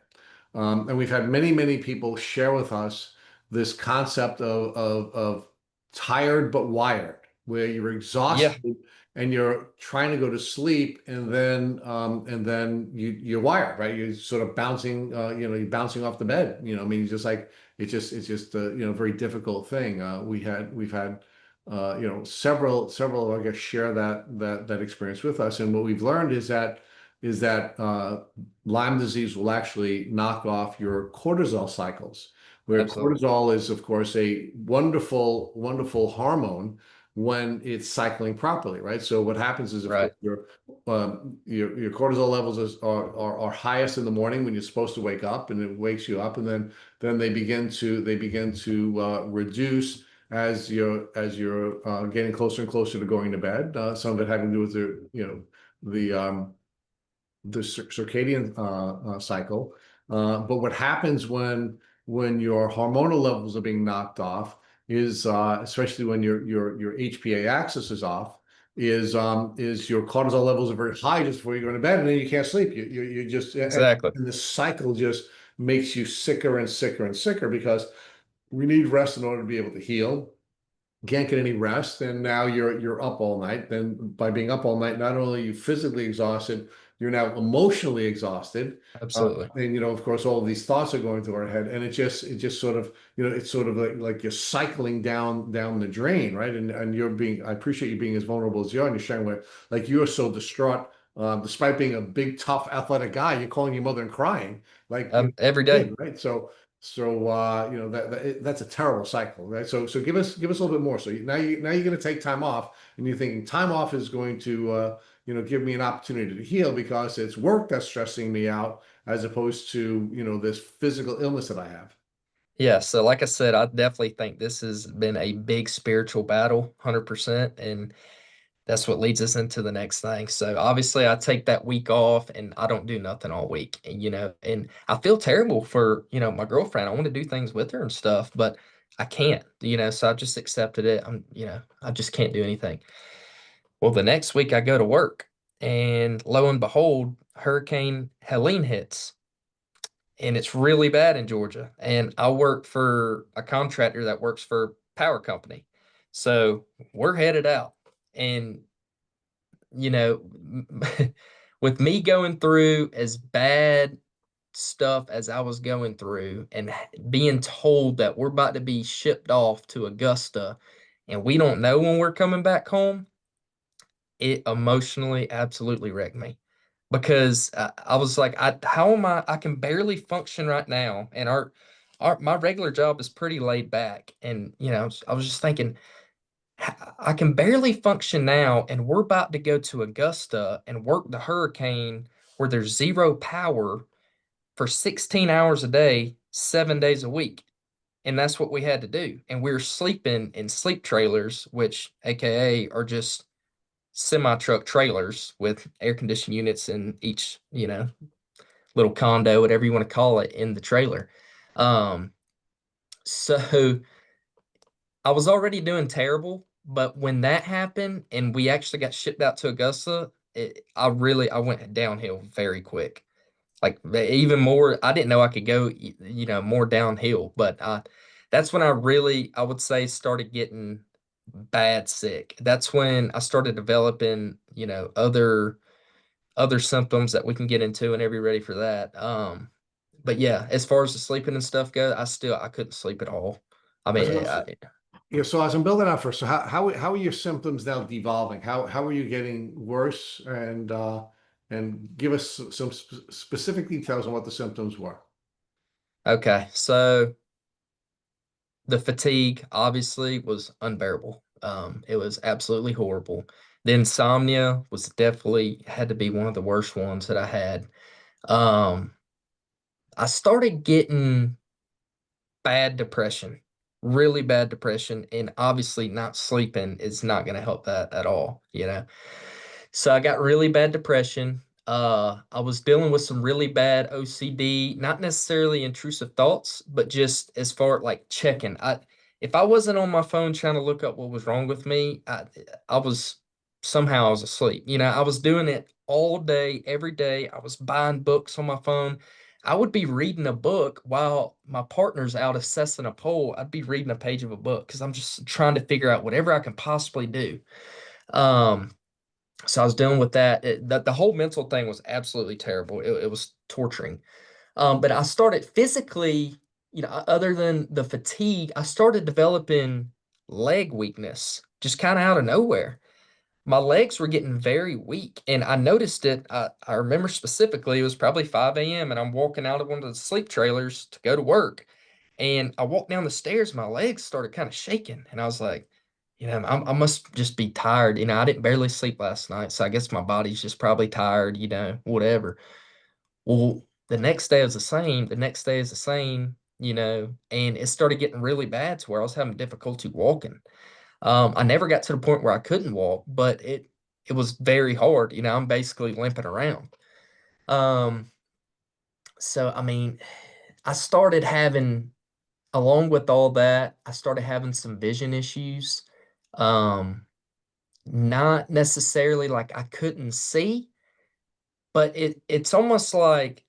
And we've had many, many people share with us this concept of tired but wired, where you're Yeah, exhausted and you're trying to go to sleep, and then you're wired, right? You're sort of bouncing, you're bouncing off the bed. I mean, it's just like it's just a very difficult thing. We've had several of our guests share that experience with us, and what we've learned is that Lyme disease will actually knock off your cortisol cycles, where absolutely. cortisol is, of course, a wonderful, wonderful hormone when it's cycling properly, right? So what happens is, of course, Right. your cortisol levels are highest in the morning when you're supposed to wake up, and it wakes you up, and then they begin to reduce as you're getting closer and closer to going to bed. Some of it having to do with the circadian cycle. But what happens when your hormonal levels are being knocked off is, especially when your HPA axis is off, is your cortisol levels are very high just before you go to bed, and then you can't sleep. You just Exactly. and this cycle just makes you sicker and sicker and sicker, because we need rest in order to be able to heal. Can't get any rest, and now you're up all night. Then by being up all night, not only are you physically exhausted, you're now emotionally exhausted. Absolutely. And of course, all of these thoughts are going through our head, and it just sort of, it's sort of like you're cycling down the drain, right? And I appreciate you being as vulnerable as you are, and you're sharing with, like, you are so distraught, despite being a big, tough, athletic guy. You're calling your mother and crying, like, Every kid, day. right? So. So that's a terrible cycle, right? So give us a little bit more. So now you're going to take time off, and you're thinking time off is going to give me an opportunity to heal because it's work that's stressing me out as opposed to this physical illness that I have. Yeah, so like I said, I definitely think this has been a big spiritual battle, 100%. And that's what leads us into the next thing. So obviously I take that week off and I don't do nothing all week, and I feel terrible for, my girlfriend. I want to do things with her and stuff, but I can't, so I just accepted it. I just can't do anything. Well, the next week I go to work and lo and behold, Hurricane Helene hits and it's really bad in Georgia. And I work for a contractor that works for a power company. So we're headed out. And you know, with me going through as bad stuff as I was going through and being told that we're about to be shipped off to Augusta and we don't know when we're coming back home, it emotionally absolutely wrecked me because I was like, how am I? I can barely function right now, and my regular job is pretty laid back, and I was just thinking, I can barely function now, and we're about to go to Augusta and work the hurricane where there's zero power for 16 hours a day, 7 days a week. And that's what we had to do. And we were sleeping in sleep trailers, which AKA are just semi truck trailers with air conditioned units in each, little condo, whatever you want to call it, in the trailer. Um, so I was already doing terrible, but when that happened and we actually got shipped out to Augusta, I went downhill very quick. Like even more, I didn't know I could go, more downhill. But that's when I would say, started getting bad sick. That's when I started developing, other symptoms that we can get into, and be ready for that. But yeah, as far as the sleeping and stuff go, I couldn't sleep at all. I I was mean, gonna say, yeah. So as I'm building out first, so how are your symptoms now devolving? How are you getting worse? And give us some specific details on what the symptoms were. okay, so the fatigue obviously was unbearable. It was absolutely horrible. The insomnia was definitely had to be one of the worst ones that I had. Um, I started getting bad depression, really bad depression, and obviously not sleeping is not going to help that at all. So I got really bad depression. I was dealing with some really bad OCD, not necessarily intrusive thoughts, but just as far like checking. If I wasn't on my phone trying to look up what was wrong with me, I was somehow I was asleep. I was doing it all day, every day. I was buying books on my phone. I would be reading a book while my partner's out assessing a poll. I'd be reading a page of a book because I'm just trying to figure out whatever I can possibly do. Um, so I was dealing with that. The whole mental thing was absolutely terrible. It was torturing. But I started physically, other than the fatigue, I started developing leg weakness just kind of out of nowhere. My legs were getting very weak, and I noticed it. I remember specifically, it was probably 5 a.m., and I'm walking out of one of the sleep trailers to go to work. And I walked down the stairs, my legs started kind of shaking, and I was like, I must just be tired. I didn't barely sleep last night, so I guess my body's just probably tired, whatever. Well, the next day is the same. The next day is the same, and it started getting really bad to where I was having difficulty walking. I never got to the point where I couldn't walk, but it was very hard. I'm basically limping around. Um, so I mean, I started having, along with all that, I started having some vision issues. Um, Not necessarily like I couldn't see, but it's almost like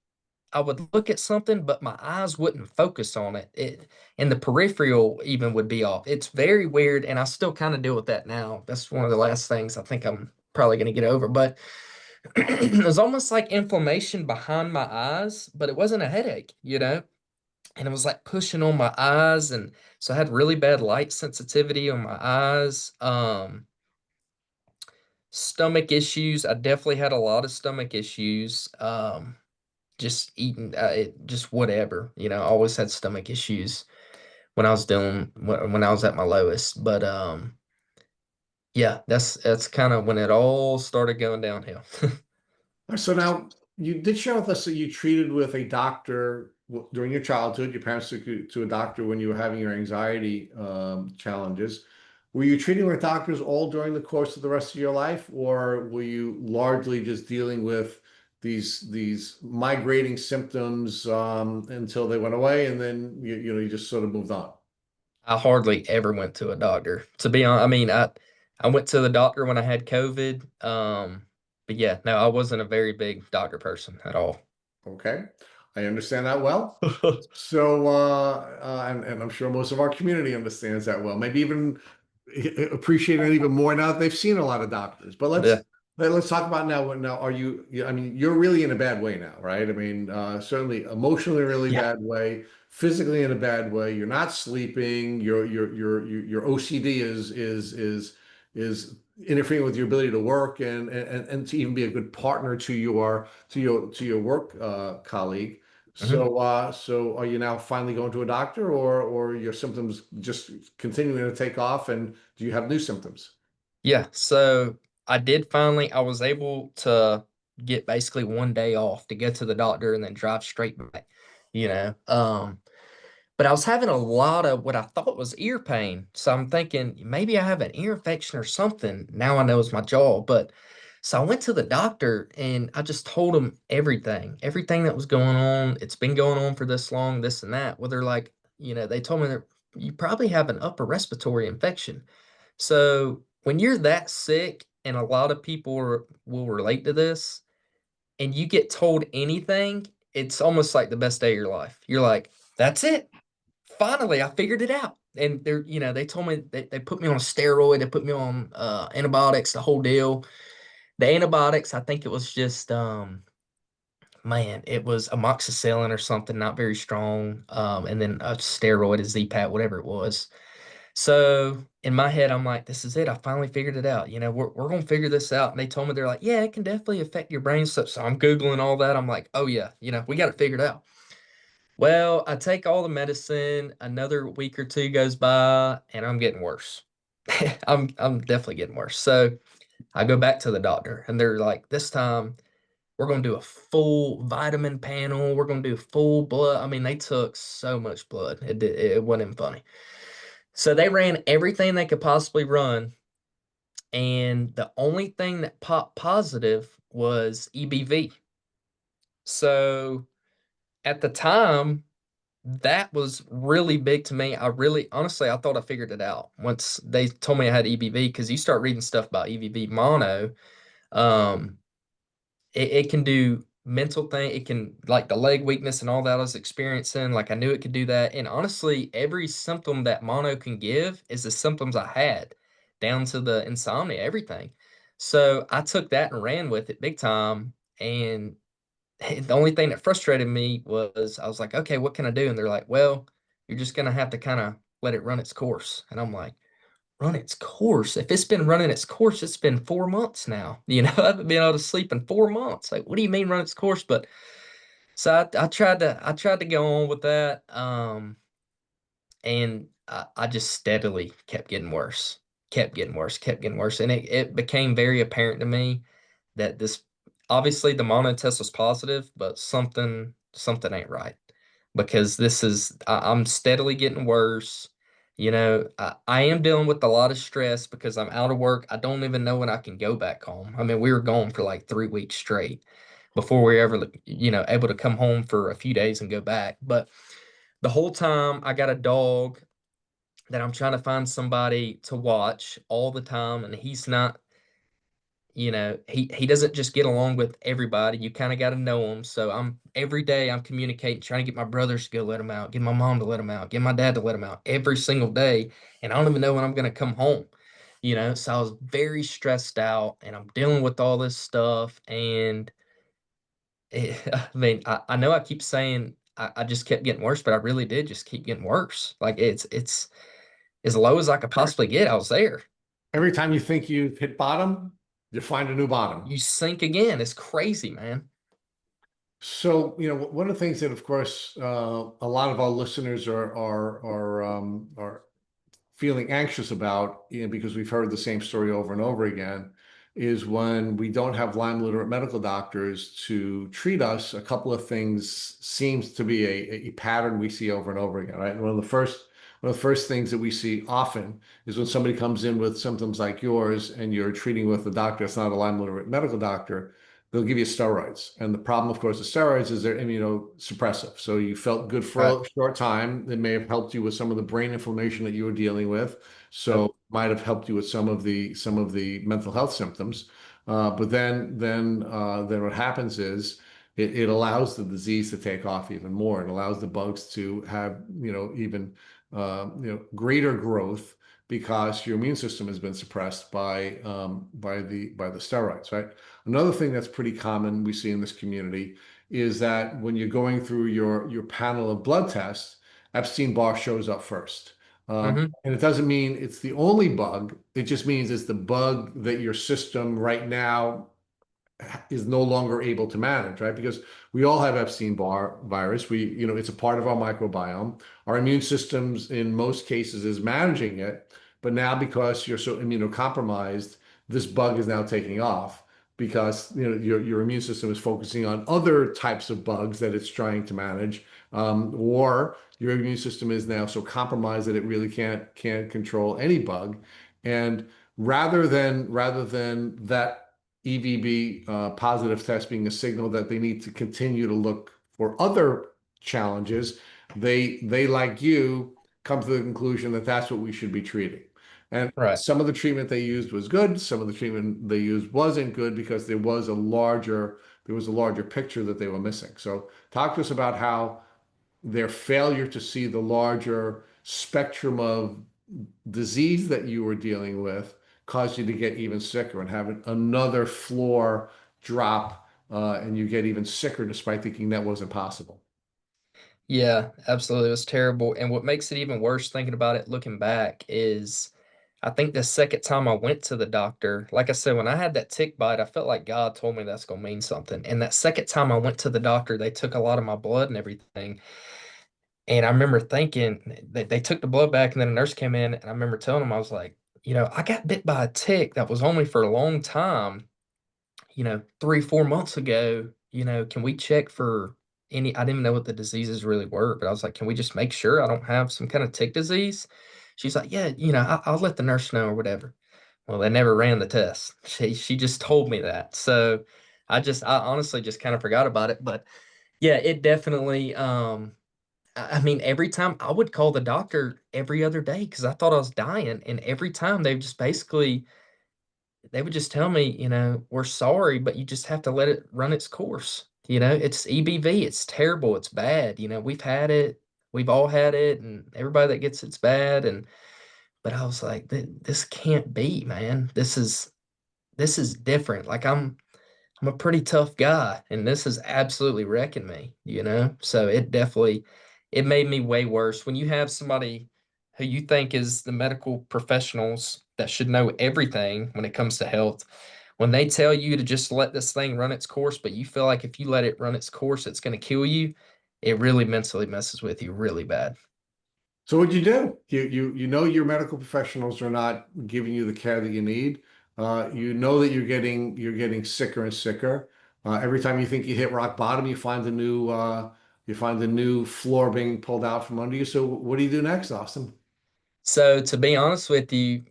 I would look at something, but my eyes wouldn't focus on it. And the peripheral even would be off. It's very weird, and I still kind of deal with that now. That's one of the last things I think I'm probably going to get over. But it was almost like inflammation behind my eyes, but it wasn't a headache. And it was like pushing on my eyes, and so I had really bad light sensitivity on my eyes. Stomach issues. I definitely had a lot of stomach issues. just eating, just whatever. I always had stomach issues when I was doing when I was at my lowest. But yeah, that's kind of when it all started going downhill. So now you did share with us that you treated with a doctor during your childhood. Your parents took you to a doctor when you were having your anxiety challenges. Were you treating with doctors all during the course of the rest of your life, or were you largely just dealing with these migrating symptoms until they went away, and then you just sort of moved on? I hardly ever went to a doctor. To be honest, I mean, I went to the doctor when I had COVID. But yeah, no, I wasn't a very big doctor person at all. Okay, I understand that well. So, and I'm sure most of our community understands that well. Maybe even appreciate it even more now that they've seen a lot of doctors. But Yeah. let's talk about now. Now, are you? I mean, you're really in a bad way now, right? I mean, certainly emotionally, really Yeah. bad way. Physically in a bad way. You're not sleeping. Your OCD is interfering with your ability to work and to even be a good partner to your work colleague. Mhm. So are you now finally going to a doctor, or your symptoms just continuing to take off, and do you have new symptoms? Yeah. So I was able to get basically one day off to go to the doctor and then drive straight back, you know. But I was having a lot of what I thought was ear pain. So I'm thinking maybe I have an ear infection or something. Now I know it's my jaw. But so I went to the doctor and I just told him everything that was going on. It's been going on for this long, this and that. Well, they're like, they told me that you probably have an upper respiratory infection. So when you're that sick, and a lot of people will relate to this, and you get told anything, it's almost like the best day of your life. You're like, that's it. Finally, I figured it out. And they told me they put me on a steroid, they put me on antibiotics, the whole deal. The antibiotics, I think it was just man, it was amoxicillin or something, not very strong. And then a steroid, a Z-Pat, whatever it was. So in my head, I'm like, this is it. I finally figured it out. We're gonna figure this out. And they told me they're like, yeah, it can definitely affect your brain stuff. So I'm Googling all that. I'm like, oh yeah, we got it figured out. Well, I take all the medicine, another week or two goes by, and I'm getting worse. I'm definitely getting worse. So I go back to the doctor and they're like, this time we're gonna do a full vitamin panel. We're gonna do full blood. I mean, they took so much blood. It wasn't even funny. So they ran everything they could possibly run, and the only thing that popped positive was EBV. So at the time, that was really big to me. Honestly, I thought I figured it out once they told me I had EBV because you start reading stuff about EBV mono. Um, it can do mental thing. It can like the leg weakness and all that I was experiencing. Like I knew it could do that. And honestly, every symptom that mono can give is the symptoms I had, down to the insomnia, everything. So I took that and ran with it big time. And the only thing that frustrated me was I was like, okay, what can I do? And they're like, well, you're just gonna have to kind of let it run its course. And I'm like, run its course. If it's been running its course, it's been 4 months now. I haven't been able to sleep in 4 months. Like, what do you mean run its course? But so I tried to go on with that. And I just steadily kept getting worse, kept getting worse, kept getting worse. And it became very apparent to me that this obviously the mono test was positive, but something ain't right because I'm steadily getting worse. I am dealing with a lot of stress because I'm out of work. I don't even know when I can go back home. I mean, we were gone for like 3 weeks straight before we were ever, able to come home for a few days and go back. But the whole time I got a dog that I'm trying to find somebody to watch all the time, and he's not, he doesn't just get along with everybody. You kind of got to know him. So I'm every day I'm communicating, trying to get my brothers to go let him out, get my mom to let him out, get my dad to let him out every single day, and I don't even know when I'm going to come home. So I was very stressed out, and I'm dealing with all this stuff, and I mean, I know I keep saying I just kept getting worse, but I really did just keep getting worse. Like it's as low as I could possibly get. I was there. Every time you think you've hit bottom, you find a new bottom. You sink again. It's crazy, man. So, one of the things that, of course, a lot of our listeners are feeling anxious about, because we've heard the same story over and over again, is when we don't have Lyme literate medical doctors to treat us. A couple of things seems to be a pattern we see over and over again, right? One of the first things that we see often is when somebody comes in with symptoms like yours and you're treating with a doctor that's not a Lyme literate medical doctor, they'll give you steroids. And the problem, of course, with steroids is they're immunosuppressive. So you felt good for Right. a short time. It may have helped you with some of the brain inflammation that you were dealing with. Yep. So might have helped you with some of the mental health symptoms. But then what happens is it allows the disease to take off even more. It allows the bugs to have, even greater growth because your immune system has been suppressed by the steroids, right? Another thing that's pretty common we see in this community is that when you're going through your panel of blood tests, Epstein-Barr shows up first. Hmm. And it doesn't mean it's the only bug. It just means it's the bug that your system right now is no longer able to manage, right? Because we all have Epstein-Barr virus. It's a part of our microbiome. Our immune systems, in most cases, is managing it. But now, because you're so immunocompromised, this bug is now taking off because your immune system is focusing on other types of bugs that it's trying to manage, or your immune system is now so compromised that it really can't control any bug. And rather than that EVB positive test being a signal that they need to continue to look for other challenges, they like you come to the conclusion that that's what we should be treating. And Right. some of the treatment they used was good, some of the treatment they used wasn't good because there was a larger picture that they were missing. So talk to us about how their failure to see the larger spectrum of disease that you were dealing with caused you to get even sicker and have another floor drop, and you get even sicker despite thinking that wasn't possible. Yeah, absolutely. It was terrible. And what makes it even worse thinking about it looking back is I think the second time I went to the doctor, like I said, when I had that tick bite, I felt like God told me that's going to mean something. And that second time I went to the doctor, they took a lot of my blood and everything. And I remember thinking that they took the blood back and then a nurse came in and I remember telling them, I was like, I got bit by a tick that was only for a long time, 3, 4 months ago, can we check for I didn't even know what the diseases really were, but I was like, can we just make sure I don't have some kind of tick disease? She's like, yeah, I'll let the nurse know or whatever. Well, they never ran the test. She just told me that. So I honestly just kind of forgot about it. But yeah, it definitely, I mean, every time I would call the doctor every other day because I thought I was dying. And every time they would just tell me, we're sorry, but you just have to let it run its course. It's EBV. It's terrible. It's bad. We've had it. We've all had it, and everybody that gets it's bad. But I was like, this can't be, man. This is different. Like I'm a pretty tough guy, and this is absolutely wrecking me. So it made me way worse when you have somebody who you think is the medical professionals that should know everything when it comes to health. When they tell you to just let this thing run its course, but you feel like if you let it run its course, it's going to kill you, it really mentally messes with you really bad. So what'd you do? You know your medical professionals are not giving you the care that you need. You know that you're getting sicker and sicker. Every time you think you hit rock bottom, you find a new floor being pulled out from under you. So what do you do next, Austin? So to be honest with you,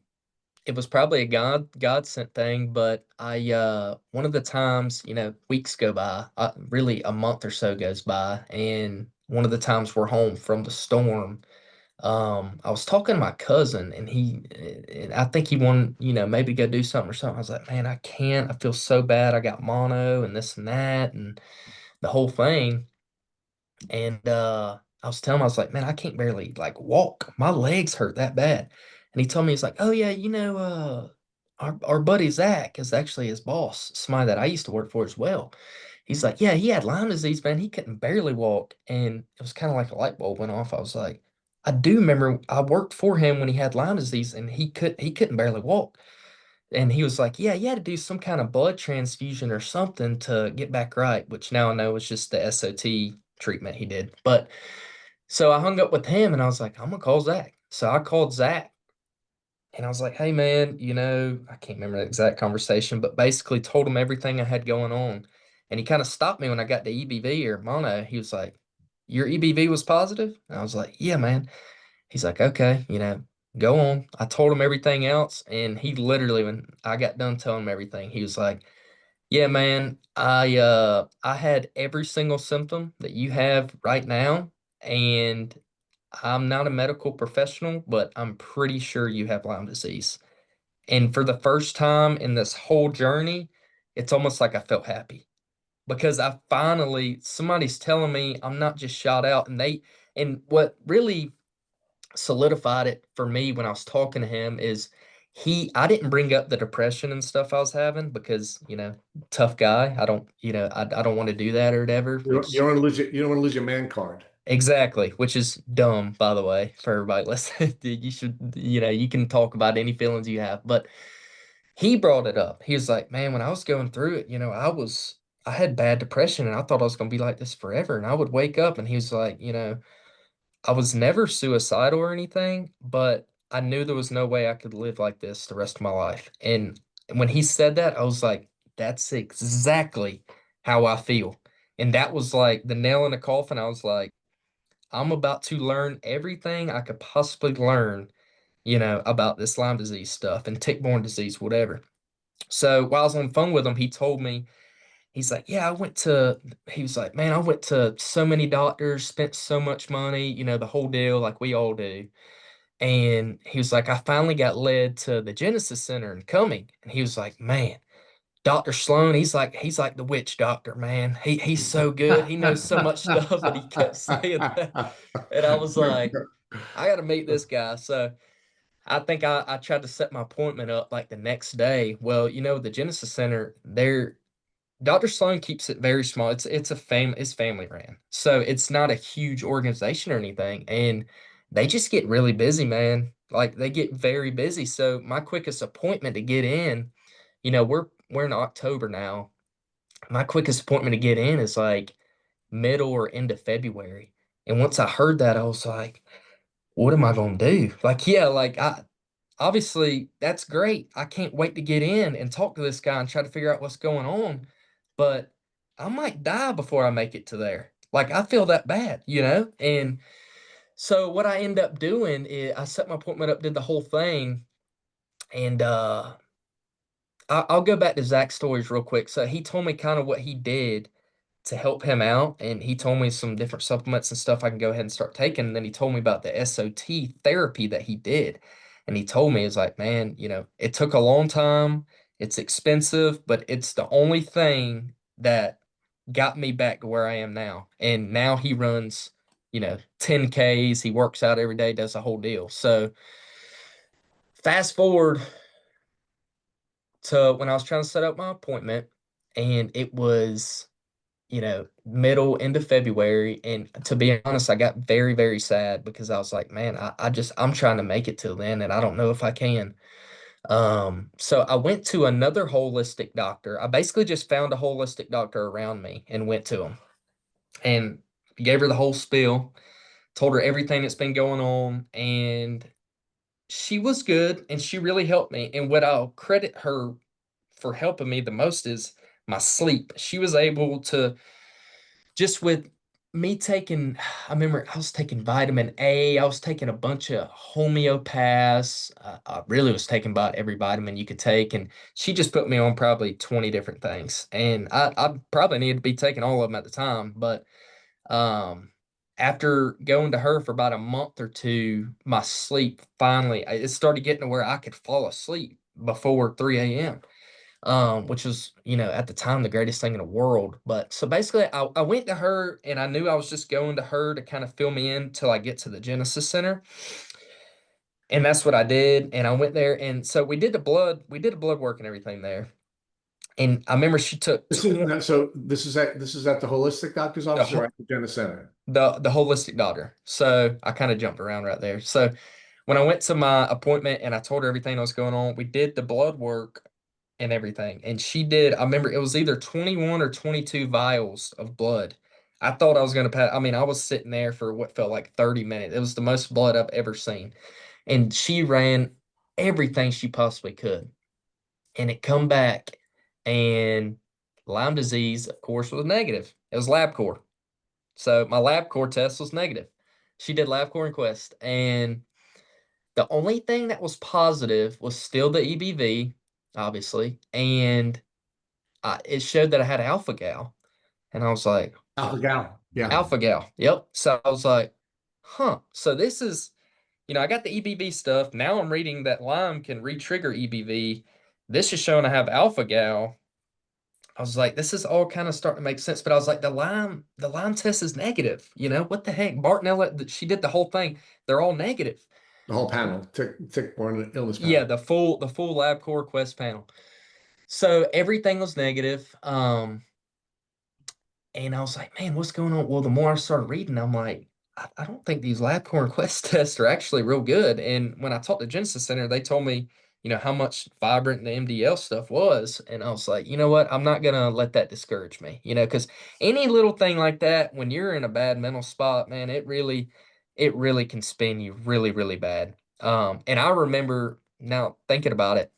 it was probably a God sent thing, but I one of the times, weeks go by, really a month or so goes by, and one of the times we're home from the storm, I was talking to my cousin, and I think he wanted, maybe go do something or something. I was like, man, I can't. I feel so bad. I got mono and this and that and the whole thing. And I was telling him, I was like, man, I can't barely like walk. My legs hurt that bad. And he told me, he's like, oh yeah, our buddy Zach is actually his boss, somebody that I used to work for as well. He's like, yeah, he had Lyme disease, man. He couldn't barely walk. And it was kind of like a light bulb went off. I was like, I do remember I worked for him when he had Lyme disease and he couldn't barely walk. And he was like, yeah, you had to do some kind of blood transfusion or something to get back right, which now I know was just the SOT treatment he did. But so I hung up with him and I was like, I'm gonna call Zach. So I called Zach and I was like, hey man, I can't remember the exact conversation, but basically told him everything I had going on. And he kind of stopped me when I got to EBV or mono. He was like, your EBV was positive? And I was like, yeah, man. He's like, okay, go on. I told him everything else. And he literally, when I got done telling him everything, he was like, yeah, man, I had every single symptom that you have right now. And I'm not a medical professional, but I'm pretty sure you have Lyme disease. And for the first time in this whole journey, it's almost like I felt happy because somebody's telling me I'm not just shot out. And what really solidified it for me when I was talking to him is I didn't bring up the depression and stuff I was having because, tough guy. I don't want to do that or whatever, You which don't want to lose you don't want to lose your man card. exactly, which is dumb, by the way, for everybody listening. You should, you can talk about any feelings you have, but he brought it up. He was like, man, when I was going through it, I had bad depression and I thought I was going to be like this forever. And I would wake up and he was like, I was never suicidal or anything, but I knew there was no way I could live like this the rest of my life. And when he said that, I was like, that's exactly how I feel. And that was like the nail in the coffin. I was like, I'm about to learn everything I could possibly learn, about this Lyme disease stuff and tick-borne disease, whatever. So while I was on the phone with him, he told me, he's like, yeah, he was like, man, I went to so many doctors, spent so much money, the whole deal, like we all do. And he was like, I finally got led to the Genesis Center in Cumming. And he was like, man, Dr. Sloan, he's like the witch doctor, man. He's so good. He knows so much stuff. And he kept saying that. And I was like, I got to meet this guy. So I think I tried to set my appointment up like the next day. Well, the Genesis Center, Dr. Sloan keeps it very small. It's family ran. So it's not a huge organization or anything. And they just get really busy, man. Like they get very busy. So my quickest appointment to get in, we're in October now. My quickest appointment to get in is like middle or end of February. And once I heard that, I was like, what am I gonna do? Like, yeah, like I obviously that's great. I can't wait to get in and talk to this guy and try to figure out what's going on. But I might die before I make it to there. Like I feel that bad, And so what I end up doing is I set my appointment up, did the whole thing, and I'll go back to Zach's stories real quick. So he told me kind of what he did to help him out. And he told me some different supplements and stuff I can go ahead and start taking. And then he told me about the SOT therapy that he did. And he told me, it's like, man, it took a long time. It's expensive, but it's the only thing that got me back to where I am now. And now he runs, 10Ks. He works out every day, does the whole deal. So fast forward to when I was trying to set up my appointment, and it was middle into February. And to be honest, I got very, very sad because I was like, man, I'm trying to make it till then and I don't know if I can. So I went to another holistic doctor. I basically just found a holistic doctor around me and went to him and gave her the whole spiel, told her everything that's been going on. And she was good and she really helped me. And what I'll credit her for helping me the most is my sleep. She was able to just with me taking, I remember I was taking vitamin A, I was taking a bunch of homeopaths. I really was taking about every vitamin you could take. And she just put me on probably 20 different things. And I probably needed to be taking all of them at the time. But um, after going to her for about a month or two, my sleep finally, it started getting to where I could fall asleep before 3 a.m. Which was, at the time the greatest thing in the world. But so basically, I went to her and I knew I was just going to her to kind of fill me in till I get to the Genesis Center. And that's what I did. And I went there. And so we did the blood work and everything there. And I remember she took This is at the holistic doctor's the, office or whole- at the Jenna Center? the holistic doctor. So I kind of jumped around right there. So when I went to my appointment and I told her everything that was going on, we did the blood work and everything. And she did, I remember it was either 21 or 22 vials of blood. I thought I was going to pass. I mean, I was sitting there for what felt like 30 minutes. It was the most blood I've ever seen. And she ran everything she possibly could. And it come back and Lyme disease, of course, was negative. It was LabCorp. So my LabCorp test was negative. She did LabCorp and Quest. And the only thing that was positive was still the EBV, obviously. And it showed that I had alpha gal. And I was like, Alpha gal. Yeah. alpha gal. Yep. So I was like, huh. So this is, I got the EBV stuff. Now I'm reading that Lyme can re-trigger EBV. This is showing I have alpha gal. I was like, this is all kind of starting to make sense. But I was like, the Lyme test is negative. What the heck? Bartonella, she did the whole thing. They're all negative. The whole panel, tick-borne illness Yeah, panel. the full LabCorp Quest panel. So everything was negative. And I was like, man, what's going on? Well, the more I started reading, I'm like, I don't think these LabCorp Quest tests are actually real good. And when I talked to Genesis Center, they told me, how much vibrant the MDL stuff was. And I was like, you know what? I'm not gonna let that discourage me, because any little thing like that, when you're in a bad mental spot, man, it really can spin you really, really bad. And I remember now thinking about it,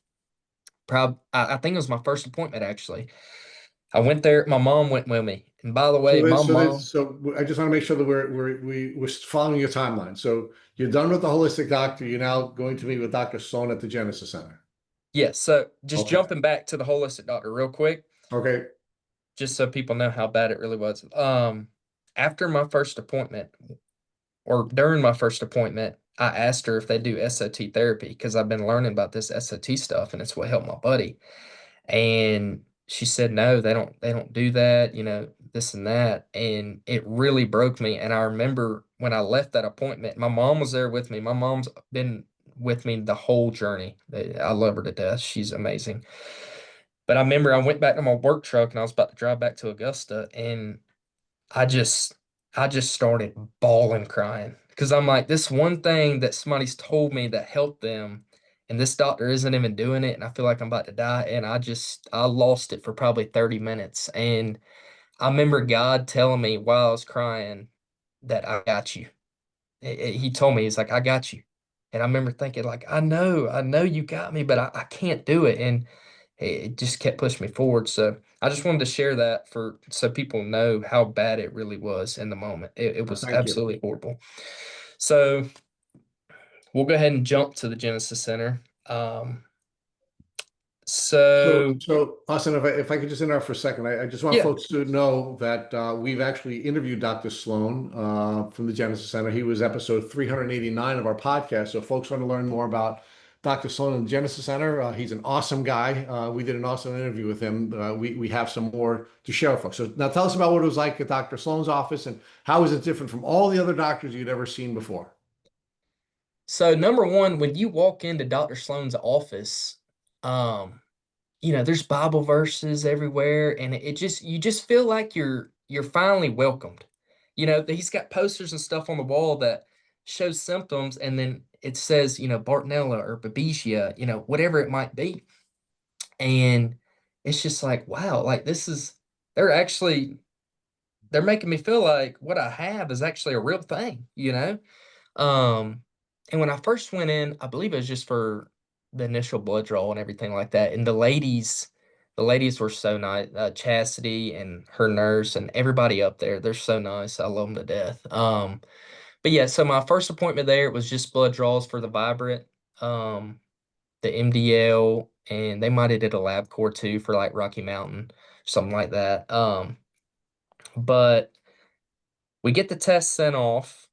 I think it was my first appointment actually. I went there. My mom went with me. And by the So way, my this, so mom, this, so I just want to make sure that we're following your timeline. So you're done with the holistic doctor. You're now going to meet with Dr. Sloan at the Genesis Center. yes. So just Okay. jumping back to the holistic doctor real quick, Okay. just so people know how bad it really was. After my first appointment or during my first appointment, I asked her if they do SOT therapy because I've been learning about this SOT stuff and it's what helped my buddy. And she said, no, they don't do that, this and that. And it really broke me. And I remember when I left that appointment, my mom was there with me. My mom's been with me the whole journey. I love her to death. She's amazing. But I remember I went back to my work truck and I was about to drive back to Augusta and I just I just started bawling crying because I'm like, this one thing that somebody's told me that helped them, and this doctor isn't even doing it, and I feel like I'm about to die. And I lost it for probably 30 minutes. And I remember God telling me while I was crying that I got you. He told me, he's like, I got you. And I remember thinking, like, I know you got me, but I can't do it. And it just kept pushing me forward. So I just wanted to share that for so people know how bad it really was in the moment. It was Thank you. absolutely horrible. So we'll go ahead and jump to the Genesis Center. So, So so Austin, if I could just interrupt for a second, I just want yeah, folks to know that we've actually interviewed Dr. Sloan from the Genesis Center. He was episode 389 of our podcast. So, if folks want to learn more about Dr. Sloan and the Genesis Center, he's an awesome guy. We did an awesome interview with him. We have some more to share with folks. So, now tell us about what it was like at Dr. Sloan's office and how is it different from all the other doctors you'd ever seen before? so number one, when you walk into Dr. Sloan's office, um, there's Bible verses everywhere, and it just you just feel like you're finally welcomed. He's got posters and stuff on the wall that shows symptoms, and then it says, Bartonella or Babesia, whatever it might be. And it's just like, wow, like they're actually they're making me feel like what I have is actually a real thing. Um, and when I first went in, I believe it was just for the initial blood draw and everything like that. And the ladies were so nice. Chastity and her nurse and everybody up there, they're so nice. I love them to death. But yeah, so my first appointment there it was just blood draws for the Vibrant, um, the MDL, and they might have did a lab core too for like Rocky Mountain, something like that. But we get the test sent off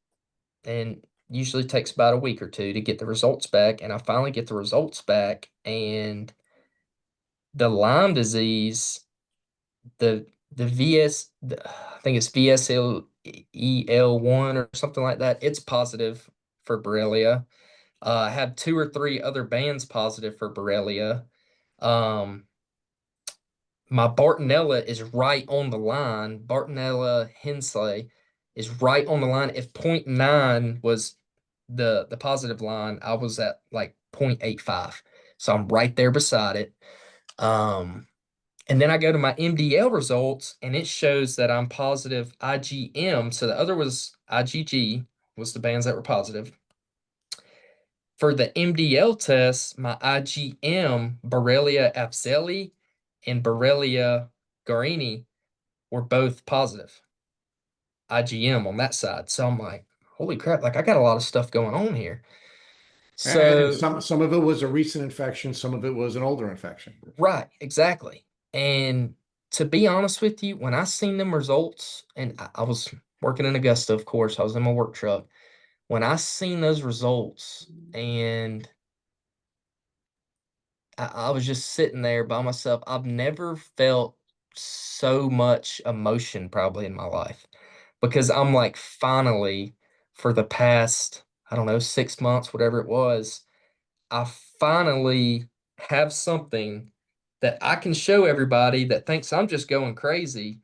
and usually takes about a week or two to get the results back. And I finally get the results back, and the Lyme disease, the VS, I think it's VSLEL1 or something like that. It's positive for Borrelia. I have two or three other bands positive for Borrelia. Um, my Bartonella is right on the line. Bartonella Hensley is right on the line. If point 0.9 was the positive line, I was at like 0.85. So I'm right there beside it. Um, and then I go to my MDL results and it shows that I'm positive IgM. So the other was IgG, was the bands that were positive. For the MDL test, my IgM, Borrelia afzeli and Borrelia garini, were both positive IgM on that side. So I'm like, holy crap, like I got a lot of stuff going on here. And So, some of it was a recent infection, some of it was an older infection. right, exactly. And to be honest with you, when I seen them results, and I was working in Augusta, of course, I was in my work truck. When I seen those results and I was just sitting there by myself. I've never felt so much emotion probably in my life because I'm like, finally, for the past, I don't know, 6 months, whatever it was, I finally have something that I can show everybody that thinks I'm just going crazy,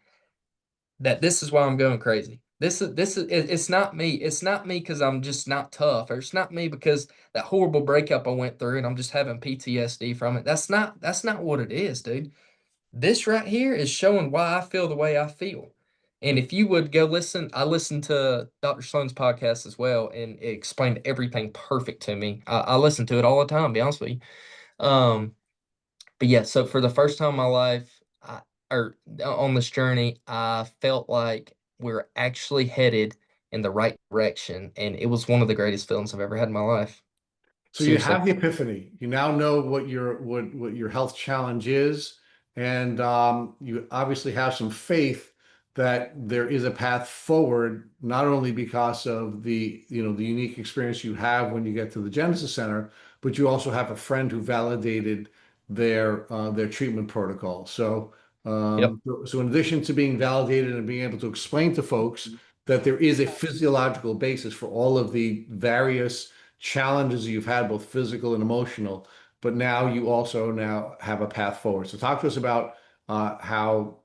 that this is why I'm going crazy. It's not me. It's not me because I'm just not tough, or it's not me because that horrible breakup I went through and I'm just having PTSD from it. That's not what it is, dude. This right here is showing why I feel the way I feel. And if you would go listen, I listened to Dr. Sloan's podcast as well, and it explained everything perfect to me. I listen to it all the time, to be honest with you. But yeah, so for the first time in my life, or on this journey, I felt like we're actually headed in the right direction, and it was one of the greatest feelings I've ever had in my life. So you Seriously. have the epiphany. You now know what your health challenge is, and you obviously have some faith that there is a path forward, not only because of the unique experience you have when you get to the Genesis Center, but you also have a friend who validated their treatment protocol. Yep. So in addition to being validated and being able to explain to folks that there is a physiological basis for all of the various challenges you've had, both physical and emotional, but now you also now have a path forward. So talk to us about how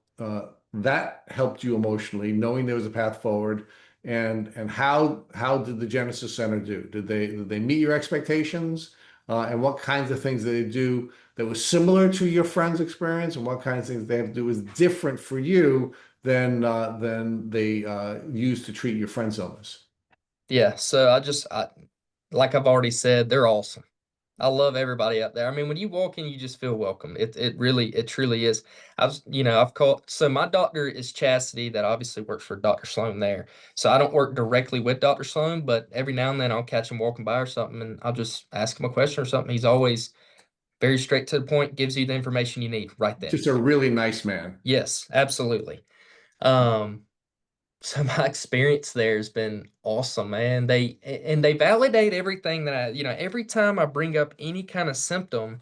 that helped you emotionally, knowing there was a path forward, and how did the Genesis Center do? Did they meet your expectations? And what kinds of things did they do that was similar to your friend's experience, and what kinds of things they have to do is different for you than they used to treat your friend's illness? Yeah. So like I've already said, they're awesome. I love everybody out there. I mean, when you walk in, you just feel welcome. It truly is. I've called, so my doctor is Chastity, that obviously works for Dr. Sloan there. So I don't work directly with Dr. Sloan, but every now and then I'll catch him walking by or something and I'll just ask him a question or something. He's always very straight to the point, gives you the information you need right then. Just a really nice man. Yes, absolutely. Um, so my experience there has been awesome, man. They validate everything that every time I bring up any kind of symptom,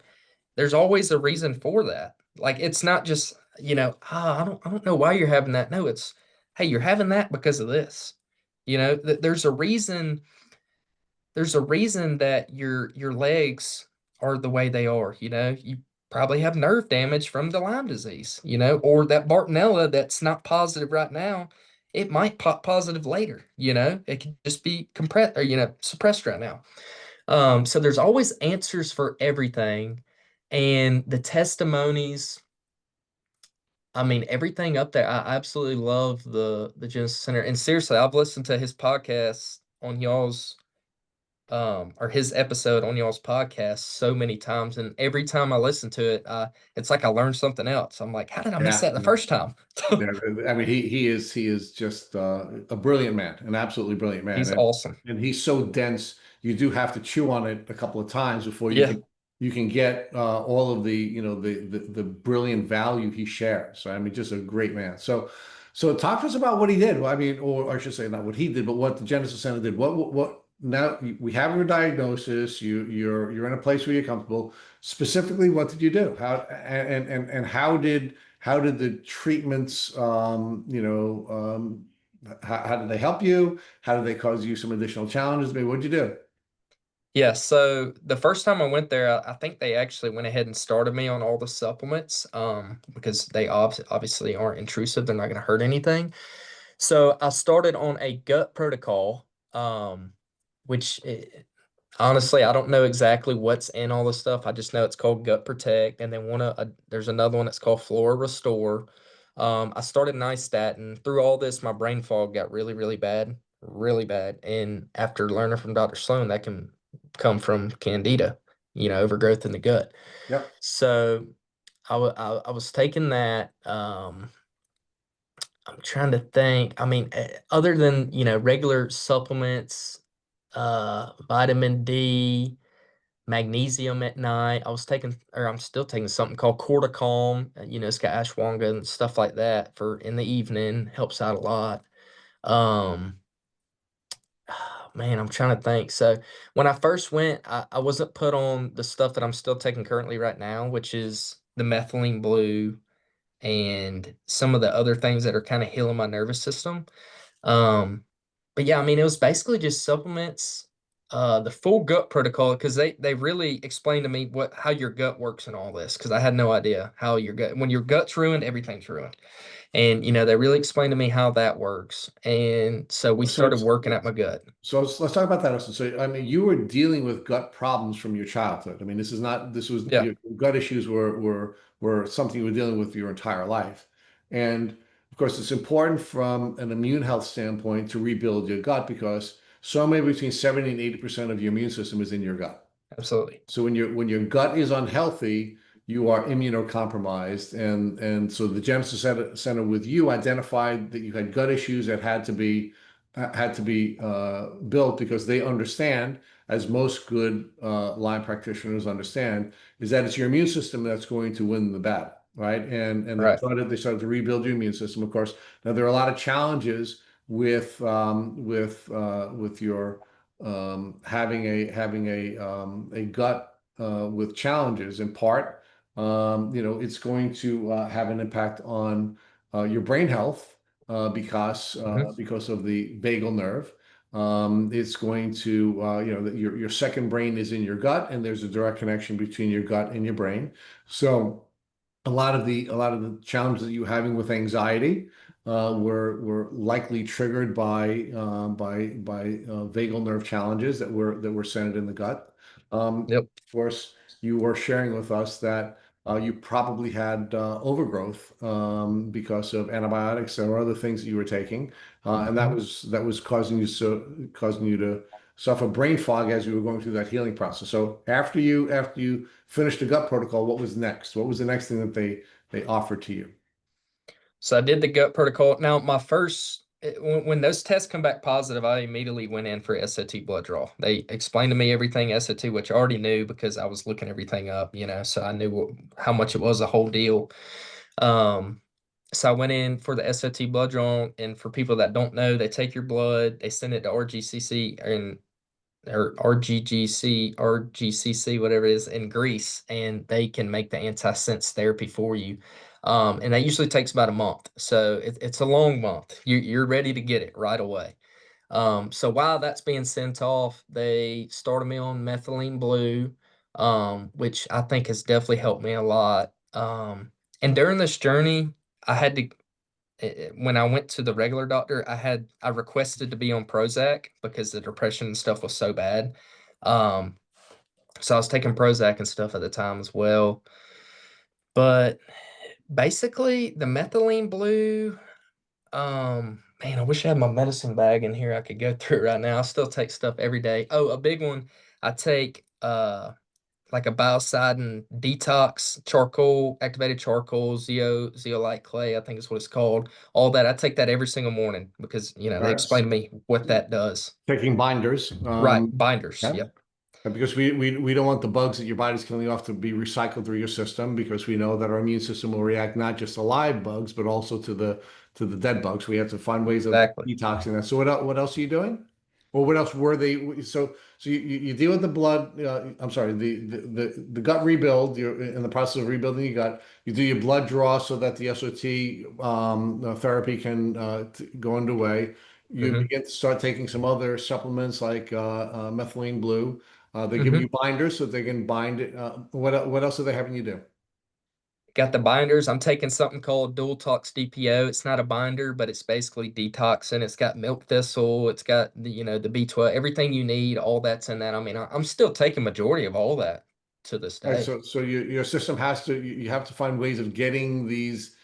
there's always a reason for that. Like it's not just, I don't know why you're having that. No, it's, hey, you're having that because of this. There's a reason that your legs are the way they are. You probably have nerve damage from the Lyme disease, or that Bartonella that's not positive right now. It might pop positive later, it could just be compressed or, suppressed right now. So there's always answers for everything. And the testimonies, I mean, everything up there, I absolutely love the Genesis Center. And seriously, I've listened to his podcast on y'all's or his episode on y'all's podcast so many times. And every time I listen to it, it's like I learned something else. I'm like, how did I miss Yeah. that the first time? Yeah, I mean, he is just a brilliant man, an absolutely brilliant man, He's awesome. and he's so dense. You do have to chew on it a couple of times before you Yeah. can get all of the brilliant value he shares. So I mean, just a great man. So talk to us about what he did. Well, I mean, or I should say not what he did, but what the Genesis Center did. What now we have your diagnosis. You're in a place where you're comfortable. Specifically, what did you do? And how did the treatments, how did they help you? How did they cause you some additional challenges? Maybe what'd you do? Yeah, so the first time I went there, I think they actually went ahead and started me on all the supplements, because they obviously aren't intrusive. They're not going to hurt anything. So I started on a gut protocol, which honestly, I don't know exactly what's in all this stuff. I just know it's called Gut Protect, and then there's another one that's called Flora Restore. I started nystatin. Through all this, my brain fog got really, really bad. And after learning from Dr. Sloan, that can come from candida, overgrowth in the gut. Yep. So I was taking that. I'm trying to think. I mean, other than, regular supplements, vitamin D, magnesium at night. I was taking, or I'm still taking something called corticalm. It's got ashwagandha and stuff like that for in the evening. Helps out a lot. Um, man, I'm trying to think. So when I first went, I wasn't put on the stuff that I'm still taking currently right now, which is the methylene blue and some of the other things that are kind of healing my nervous system. Um, but yeah, I mean, it was basically just supplements, the full gut protocol, because they really explained to me how your gut works and all this, because I had no idea how when your gut's ruined, everything's ruined. And they really explained to me how that works. And so we So, started working at my gut. so let's talk about that also. So, I mean, you were dealing with gut problems from your childhood. I mean, this was Yeah, your gut issues were something you were dealing with your entire life. And of course, it's important from an immune health standpoint to rebuild your gut because somewhere between 70 and 80% of your immune system is in your gut. absolutely. So when your gut is unhealthy, you are immunocompromised, and so the Genesis Center with you identified that you had gut issues that had to be built because they understand, as most good Lyme practitioners understand, is that it's your immune system that's going to win the battle, right? And they Right. started to rebuild your immune system. Of course, now there are a lot of challenges with your having a gut with challenges. In part, it's going to have an impact on your brain health because Hmm. because of the vagal nerve. It's going to your second brain is in your gut, and there's a direct connection between your gut and your brain. So a lot of the challenges that you're having with anxiety were likely triggered by vagal nerve challenges that were centered in the gut. Yep. Of course, you were sharing with us that you probably had overgrowth because of antibiotics or other things that you were taking, and that Mhm. was causing you to suffer brain fog as you were going through that healing process. So after you finished the gut protocol, what was next? What was the next thing that they offered to you? So I did the gut protocol. Now, when those tests come back positive, I immediately went in for SOT blood draw. They explained to me everything SOT, which I already knew because I was looking everything up, so I knew how much it was, a whole deal. Um, so I went in for the SOT blood draw, and for people that don't know, they take your blood, they send it to RGCC and or RGCC, whatever it is, in Greece, and they can make the antisense therapy for you. And that usually takes about a month. So it's a long month. You're ready to get it right away. So while that's being sent off, they started me on methylene blue, which I think has definitely helped me a lot. And during this journey, I had to when I went to the regular doctor, I requested to be on Prozac because the depression and stuff was so bad. Um, so I was taking Prozac and stuff at the time as well. But basically, the methylene blue, man, I wish I had my medicine bag in here. I could go through it right now. I still take stuff every day. Oh, a big one. I take like a biocidin detox charcoal, activated charcoal, zeolite clay, I think is what it's called. All that. I take that every single morning because, All they right, explain to me what that does. taking binders. Right. Binders. Yeah. Yep. Because we don't want the bugs that your body's killing off to be recycled through your system because we know that our immune system will react not just to live bugs but also to the dead bugs. We have to find ways of Exactly. detoxing that. So what else are you doing? Or what else were they? So you deal with the blood. I'm sorry, the gut rebuild. You're in the process of rebuilding your gut. You do your blood draw so that the SOT therapy can go underway. You Hmm. begin to start taking some other supplements like methylene blue. They're giving Hmm. you binders so they can bind it. What else are they having you do? Got the binders. I'm taking something called dual tox DPO. It's not a binder, but it's basically detoxing. It's got milk thistle. It's got the B12, everything you need. All that's in that. I mean, I'm still taking majority of all that to this Right, day. so your system has to you have to find ways of getting these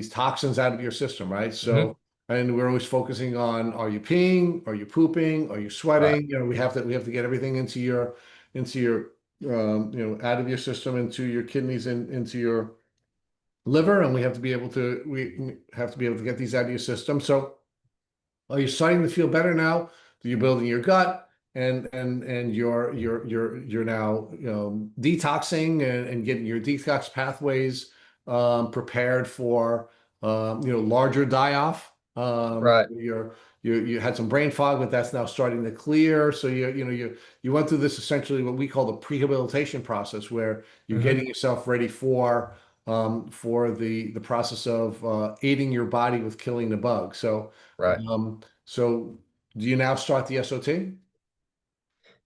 toxins out of your system, right? Hmm. So and we're always focusing on, are you peeing, are you pooping, are you Right. sweating? We have to get everything into your out of your system, into your kidneys and into your liver, and we have to be able to get these out of your system. So are you starting to feel better now? You're building your gut, and you're now detoxing, and getting your detox pathways prepared for larger die-off. Right. You had some brain fog, but that's now starting to clear. So you went through this, essentially what we call the prehabilitation process, where you're Hmm. getting yourself ready for the process of aiding your body with killing the bug. Right. So do you now start the SOT?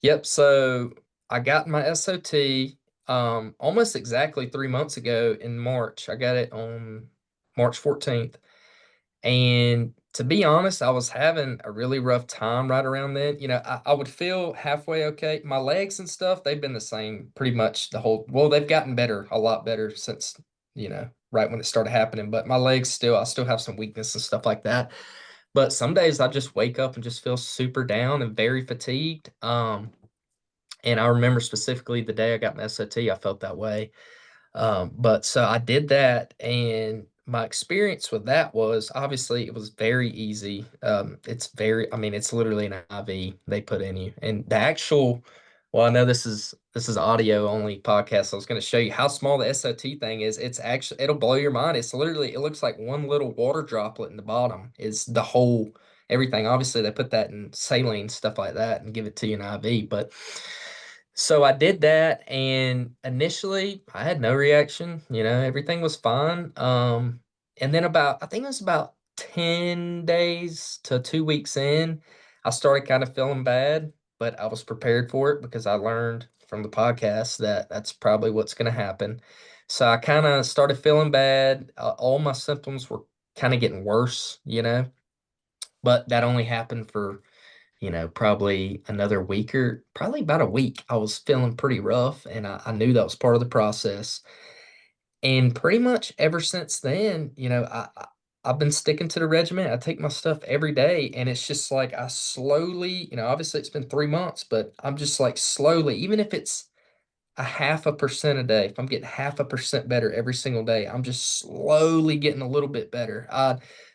Yep. So I got my SOT almost exactly 3 months ago in March. I got it on March 14th. And to be honest, I was having a really rough time right around then. I would feel halfway okay. My legs and stuff, they've been the same pretty much well, they've gotten better, a lot better since, right when it started happening. But my legs I still have some weakness and stuff like that. But some days I just wake up and just feel super down and very fatigued. And I remember specifically the day I got my SOT, I felt that way. But so I did that, and my experience with that was obviously it was very easy. I mean, it's literally an IV they put in you, and well, I know this is audio only podcast. So I was going to show you how small the SOT thing is. It'll blow your mind. It looks like one little water droplet in the bottom is the whole everything. Obviously, they put that in saline stuff like that and give it to you in IV, but. So I did that, and initially I had no reaction. Everything was fine. And then I think it was about 10 days to 2 weeks in, I started kind of feeling bad, but I was prepared for it because I learned from the podcast that that's probably what's going to happen. So I kind of started feeling bad. All my symptoms were kind of getting worse, but that only happened for probably another week or probably about a week. I was feeling pretty rough, and I knew that was part of the process. And pretty much ever since then, I've been sticking to the regimen. I take my stuff every day, and it's just like I slowly, obviously it's been 3 months, but I'm just like slowly, even if it's a 0.5% a day, if I'm getting 0.5% better every single day, I'm just slowly getting a little bit better.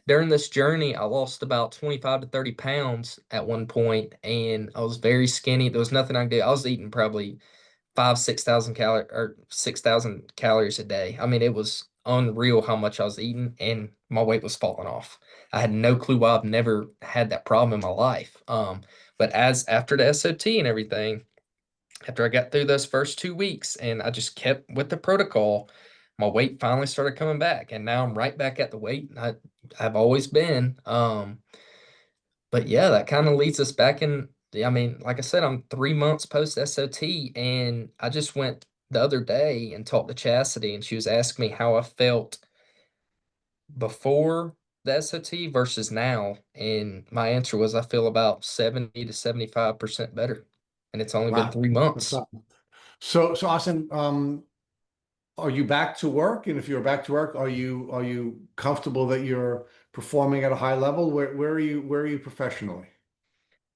During this journey, I lost about 25 to 30 pounds at one point, and I was very skinny. There was nothing I could do. I was eating probably 6,000 calories a day. I mean, it was unreal how much I was eating, and my weight was falling off. I had no clue why. I've never had that problem in my life. But as after the SOT and everything, after I got through those first 2 weeks and I just kept with the protocol, my weight finally started coming back. And now I'm right back at the weight I've always been. But yeah, that kind of leads us back in. I mean, like I said, I'm 3 months post SOT, and I just went the other day and talked to Chastity, and she was asking me how I felt before the SOT versus now. And my answer was I feel about 70 to 75% better. And it's only been Wow. 3 months. So Austin, are you back to work? And if you're back to work, are you comfortable that you're performing at a high level? Where are you professionally?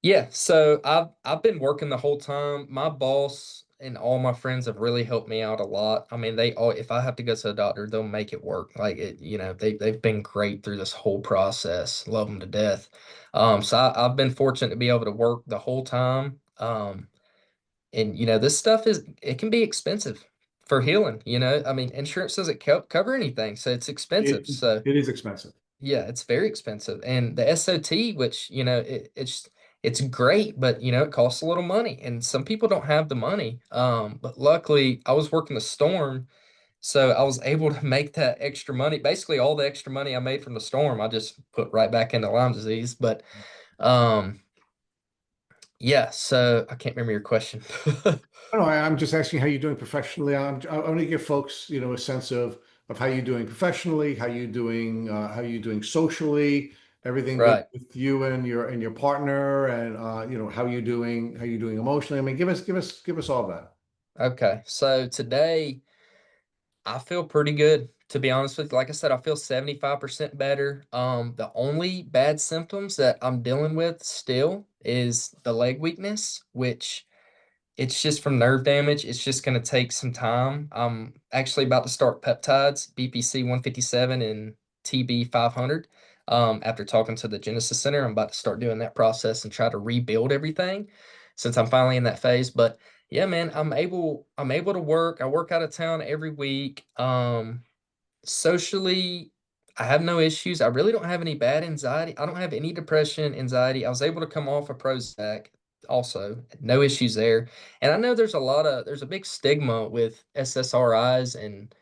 Yeah, so I've been working the whole time. My boss and all my friends have really helped me out a lot. I mean, they all if I have to go to the doctor, they'll make it work. Like they've been great through this whole process. Love them to death. So I've been fortunate to be able to work the whole time. And this stuff it can be expensive for healing. I mean, insurance doesn't cover anything, so it's It expensive. So it is expensive. yeah, it's very expensive. And the SOT, which, it's great, but it costs a little money. And some people don't have the money. But luckily I was working the storm, so I was able to make that extra money. Basically all the extra money I made from the storm, I just put right back into Lyme disease. But um Yeah, so I can't remember your question. No, I'm just asking how you're doing professionally. I want to give folks, a sense of how you're doing professionally, how you doing socially, everything good Right. with you and your partner, and how you doing emotionally. I mean, give us all that. Okay. So today I feel pretty good, to be honest with you. Like I said, I feel 75% better. The only bad symptoms that I'm dealing with still is the leg weakness, which it's just from nerve damage. It's just going to take some time. I'm actually about to start peptides, BPC 157 and TB 500. After talking to the Genesis Center, I'm about to start doing that process and try to rebuild everything since I'm finally in that phase. But yeah, man, I'm able to work. I work out of town every week. Socially, I have no issues. I really don't have any bad anxiety. I don't have any depression, anxiety. I was able to come off of Prozac also. No issues there. And I know there's a big stigma with SSRIs and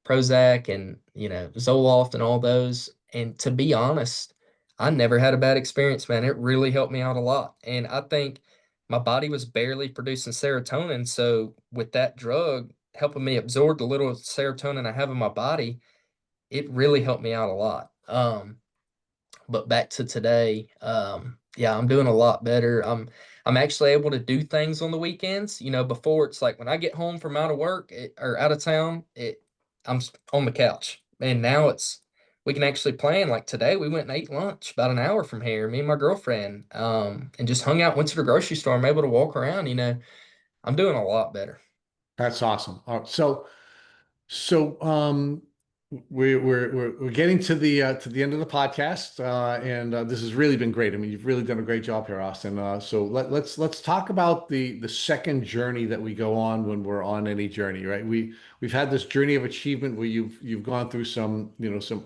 Prozac and, Zoloft and all those. And to be honest, I never had a bad experience, man. It really helped me out a lot. And I think my body was barely producing serotonin. So with that drug helping me absorb the little serotonin I have in my body, it really helped me out a lot. But back to today, yeah, I'm doing a lot better. I'm actually able to do things on the weekends. Before it's like when I get home from out of work or out of town, on the couch. And now we can actually plan. Like today, we went and ate lunch about an hour from here, me and my girlfriend, and just hung out, went to the grocery store. I'm able to walk around. I'm doing a lot better. That's awesome. All right, so we're getting to the end of the podcast, and this has really been great. I mean, you've really done a great job here, Austin. So let's talk about the second journey that we go on when we're on any journey, right? We've had this journey of achievement where you've gone through some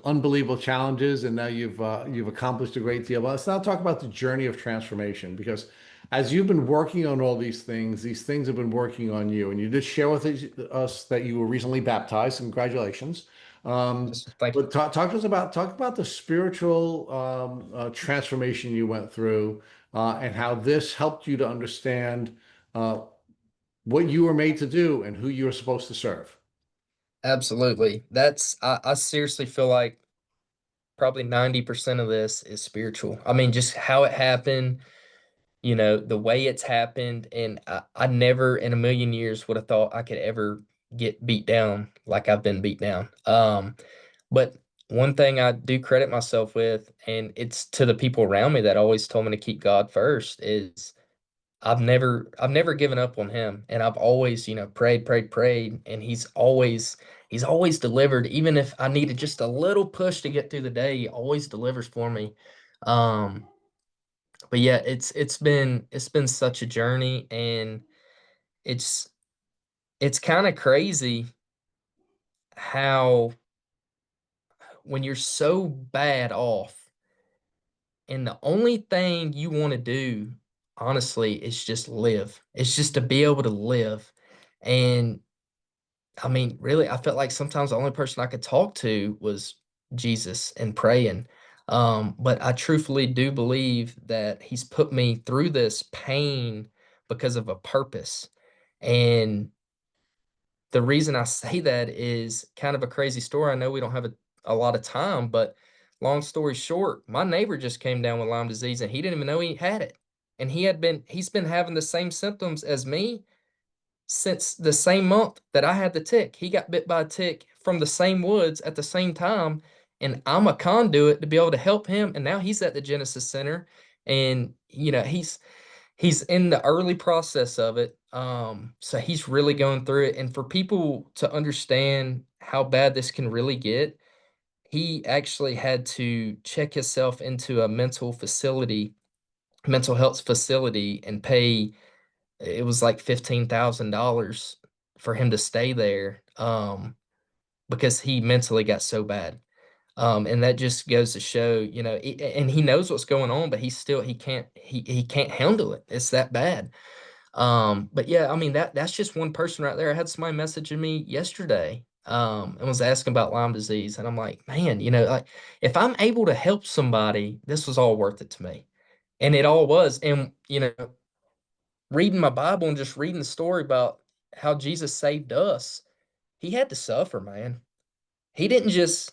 unbelievable challenges, and now you've accomplished a great deal. But let's now talk about the journey of transformation, because as you've been working on all these things have been working on you. And you did share with us that you were recently baptized. Congratulations. Just thank you. But talk about the spiritual transformation you went through, and how this helped you to understand uh, what you were made to do and who you were supposed to serve. Absolutely. I seriously feel like probably 90% of this is spiritual. I mean, just how it happened, the way it's happened. And I never in a million years would have thought I could ever get beat down like I've been beat down. But one thing I do credit myself with, and it's to the people around me that always told me to keep God first, is I've never given up on him. And I've always, prayed, prayed, prayed. And he's always delivered. Even if I needed just a little push to get through the day, he always delivers for me. Um, but yeah, it's been such a journey, and it's it's kind of crazy how when you're so bad off and the only thing you want to do, honestly, is just live. It's just to be able to live. And I mean, really, I felt like sometimes the only person I could talk to was Jesus and praying. But I truthfully do believe that he's put me through this pain because of a purpose. And the reason I say that is kind of a crazy story. I know we don't have a lot of time, but long story short, my neighbor just came down with Lyme disease and he didn't even know he had it. And he's been having the same symptoms as me since the same month that I had the tick. He got bit by a tick from the same woods at the same time. And I'm a conduit to be able to help him. And now he's at the Genesis Center. And, he's in the early process of it. So he's really going through it. And for people to understand how bad this can really get, he actually had to check himself into a mental health facility and pay, it was like $15,000 for him to stay there, because he mentally got so bad. And that just goes to show, and he knows what's going on, but he can't handle it. It's that bad. But yeah, I mean that's just one person right there. I had somebody messaging me yesterday, and was asking about Lyme disease, and I'm like, man, like if I'm able to help somebody, this was all worth it to me, and it all was. And reading my Bible and just reading the story about how Jesus saved us, he had to suffer, man. He didn't just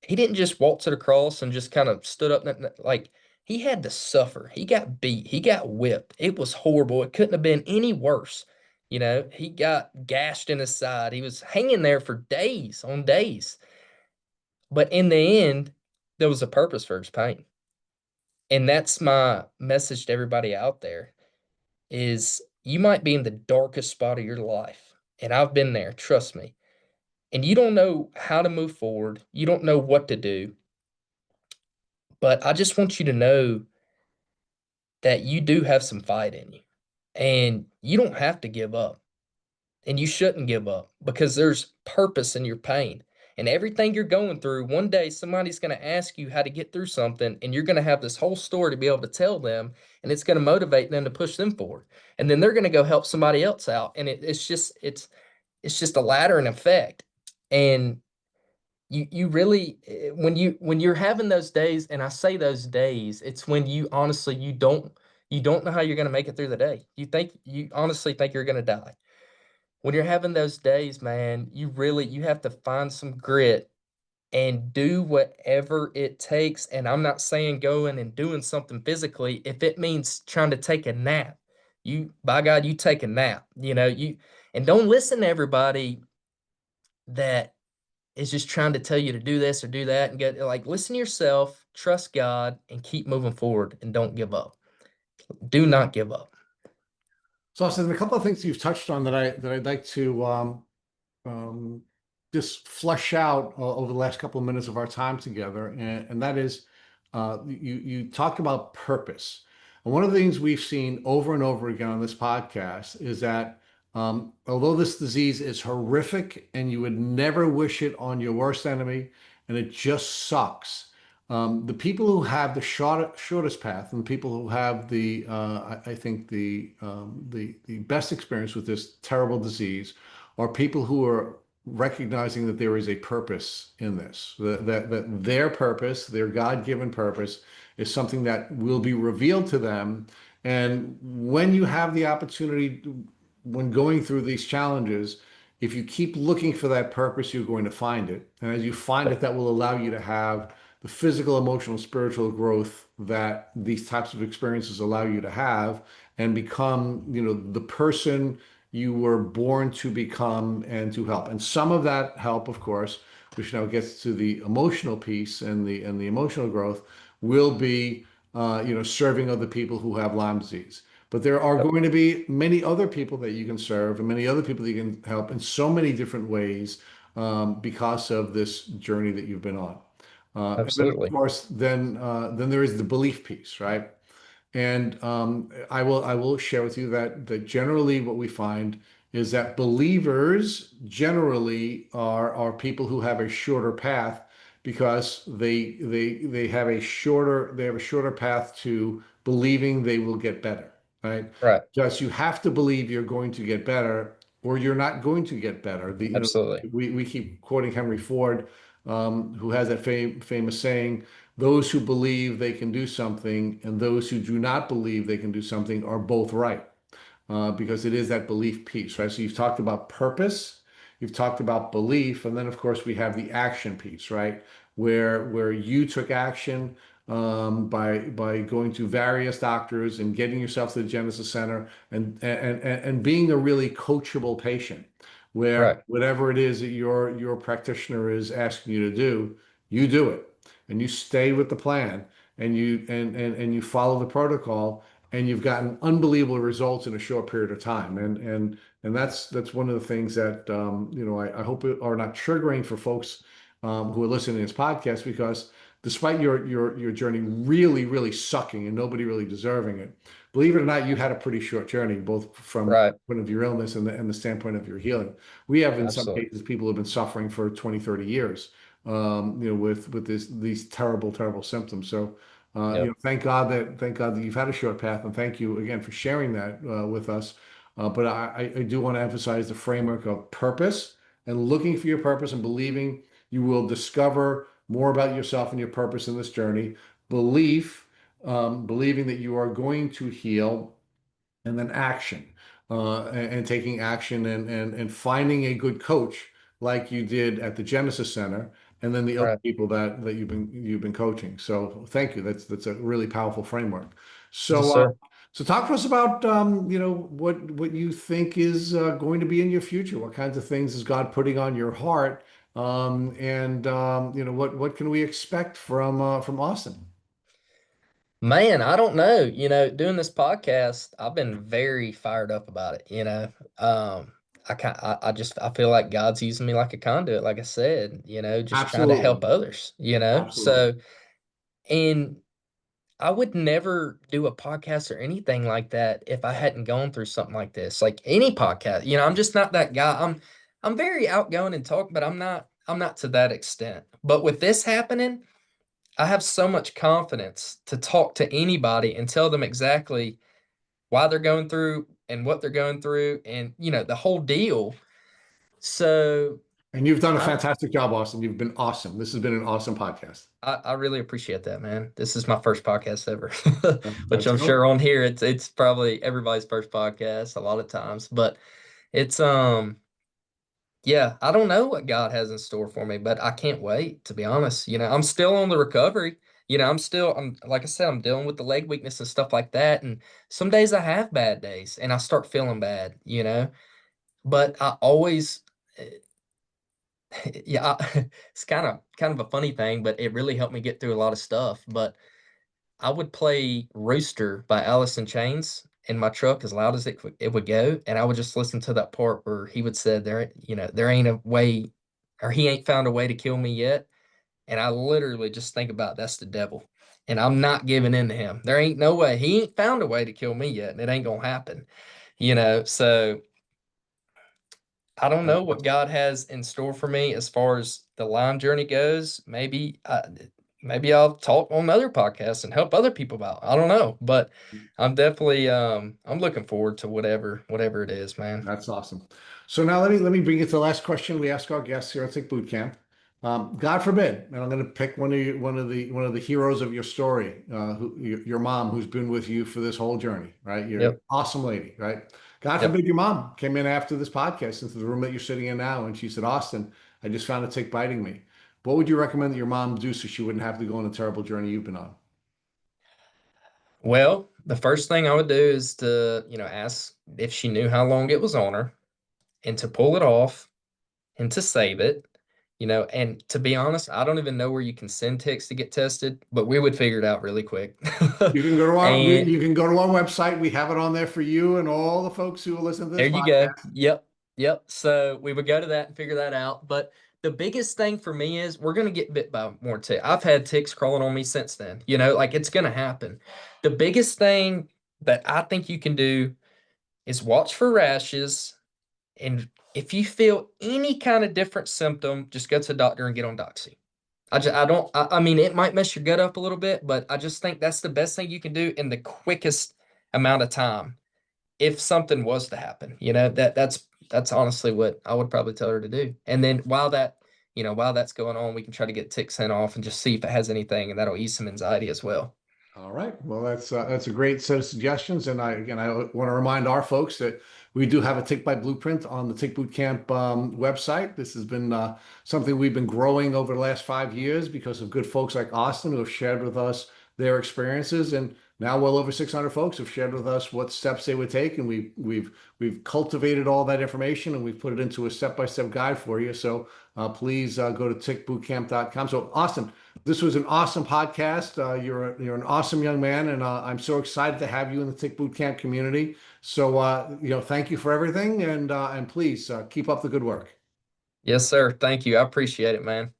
he didn't just walk to the cross and just kind of stood up like he had to suffer. He got beat, he got whipped. It was horrible. It couldn't have been any worse. You know, he got gashed in his side. He was hanging there for days on days. But in the end, there was a purpose for his pain. And that's my message to everybody out there is you might be in the darkest spot of your life. And I've been there, trust me. And you don't know how to move forward. You don't know what to do. But I just want you to know that you do have some fight in you. And you don't have to give up. And you shouldn't give up because there's purpose in your pain. And everything you're going through, one day somebody's going to ask you how to get through something, and you're going to have this whole story to be able to tell them, and it's going to motivate them to push them forward. And then they're going to go help somebody else out. And it's just a ladder and effect. And you really when you're having those days, and I say those days, it's when you honestly you don't know how you're going to make it through the day. You honestly think you're going to die. When you're having those days, man, you have to find some grit and do whatever it takes. And I'm not saying going and doing something physically. If it means trying to take a nap, you by God, you take a nap. You and don't listen to everybody that is just trying to tell you to do this or do that and get like listen to yourself, trust God, and keep moving forward and don't give up. Do not give up. So, Austin, a couple of things you've touched on that I'd like to um, just flesh out over the last couple of minutes of our time together, and that is you talk about purpose. And one of the things we've seen over and over again on this podcast is that although this disease is horrific and you would never wish it on your worst enemy, and it just sucks. The people who have the shortest path and the people who have I think the best experience with this terrible disease are people who are recognizing that there is a purpose in this, that their purpose, their God-given purpose, is something that will be revealed to them. And when you have the opportunity, when going through these challenges, if you keep looking for that purpose, you're going to find it. And as you find it, that will allow you to have the physical, emotional, spiritual growth that these types of experiences allow you to have and become, the person you were born to become and to help. And some of that help, of course, which now gets to the emotional piece and the emotional growth, will be serving other people who have Lyme disease. But there are Yep. going to be many other people that you can serve and many other people that you can help in so many different ways because of this journey that you've been on. And then, of Absolutely. course, then there is the belief piece, right? And I will share with you that generally what we find is that believers generally are people who have a shorter path because they have a shorter path to believing they will get better, right? Right. Just you have to believe you're going to get better or you're not going to get better. Absolutely. We keep quoting Henry Ford, who has that famous saying, those who believe they can do something and those who do not believe they can do something are both right, because it is that belief piece, right? So you've talked about purpose, you've talked about belief, and then of course we have the action piece, right? Where you took action by going to various doctors and getting yourself to the Genesis Center and being a really coachable patient, where Right. whatever it is that your practitioner is asking you to do, you do it and you stay with the plan and you follow the protocol and you've gotten unbelievable results in a short period of time. And that's one of the things that I hope are not triggering for folks who are listening to this podcast, because despite your journey really sucking and nobody really deserving it, believe it or not, you had a pretty short journey, both from Right. the point of your illness and the standpoint of your healing. We have in some Absolutely. cases people who have been suffering for 20, 30 years, with these terrible symptoms. So, Yep. thank God that you've had a short path, and thank you again for sharing that with us. But I do want to emphasize the framework of purpose and looking for your purpose and believing you will discover more about yourself and your purpose in this journey. Belief, believing that you are going to heal and then action, and taking action, and finding a good coach like you did at the Genesis Center, and then the other Right. people that you've been coaching. So thank you. That's a really powerful framework. Yes, So sir. so talk to us about what you think is going to be in your future. What kinds of things is God putting on your heart, and what can we expect from Austin? Man, I don't know. Doing this podcast, I've been very fired up about it. Um, I feel like God's using me like a conduit, like I said, just trying to help Absolutely, others. absolutely. So, and I would never do a podcast or anything like that if I hadn't gone through something like this. Like any podcast, I'm just not that guy. I'm very outgoing and talk, but I'm not to that extent. But with this happening, I have so much confidence to talk to anybody and tell them exactly why they're going through and what they're going through and the whole deal. So And you've done a I fantastic job, Austin. You've been awesome. This has been an awesome podcast. I really appreciate that, man. This is my first podcast ever, which That's I'm good. sure on here it's probably everybody's first podcast a lot of times, but it's yeah, I don't know what God has in store for me, but I can't wait, to be honest. I'm still on the recovery. I'm like I said, I'm dealing with the leg weakness and stuff like that. And some days I have bad days and I start feeling bad. But I always, yeah, it's kind of a funny thing, but it really helped me get through a lot of stuff. But I would play Rooster by Alice in Chains in my truck as loud as it would go, and I would just listen to that part where he would say there ain't a way, or he ain't found a way to kill me yet, and I literally just think about that's the devil, and I'm not giving in to him. There ain't no way he ain't found a way to kill me yet, and it ain't gonna happen. So I don't know what God has in store for me as far as the Lyme journey goes. Maybe I'll talk on other podcasts and help other people out. I don't know, but I'm definitely I'm looking forward to whatever it is, man. That's awesome. So now let me bring you to the last question we ask our guests here at Tick Boot Camp. God forbid, and I'm going to pick one of the heroes of your story, your mom, who's been with you for this whole journey, right? You're an Yep. awesome lady, right? God Yep. forbid your mom came in after this podcast into the room that you're sitting in now, and she said, "Austin, I just found a tick biting me." What would you recommend that your mom do so she wouldn't have to go on a terrible journey you've been on? Well, the first thing I would do is to, ask if she knew how long it was on her and to pull it off and to save it. And to be honest, I don't even know where you can send ticks to get tested, but we would figure it out really quick. You can go to our you, And you can go to our website. We have it on there for you and all the folks who will listen to there this you go. podcast. Yep. Yep. So we would go to that and figure that out. But the biggest thing for me is we're going to get bit by more ticks. I've had ticks crawling on me since then, like it's going to happen. The biggest thing that I think you can do is watch for rashes. And if you feel any kind of different symptom, just go to the doctor and get on Doxy. I mean, it might mess your gut up a little bit, but I just think that's the best thing you can do in the quickest amount of time if something was to happen. That's honestly what I would probably tell her to do. And then while that's going on, we can try to get tick sent off and just see if it has anything, and that'll ease some anxiety as well. All right. Well, that's a great set of suggestions. And I want to remind our folks that we do have a Tick Bite Blueprint on the Tick Boot Camp website. This has been something we've been growing over the last 5 years because of good folks like Austin who have shared with us their experiences. And now well over 600 folks have shared with us what steps they would take. And we've cultivated all that information and we've put it into a step-by-step guide for you. So please go to tickbootcamp.com. So Austin, this was an awesome podcast. You're an awesome young man, and I'm so excited to have you in the Tick Boot Camp community. So thank you for everything, and please keep up the good work. Yes, sir. Thank you. I appreciate it, man.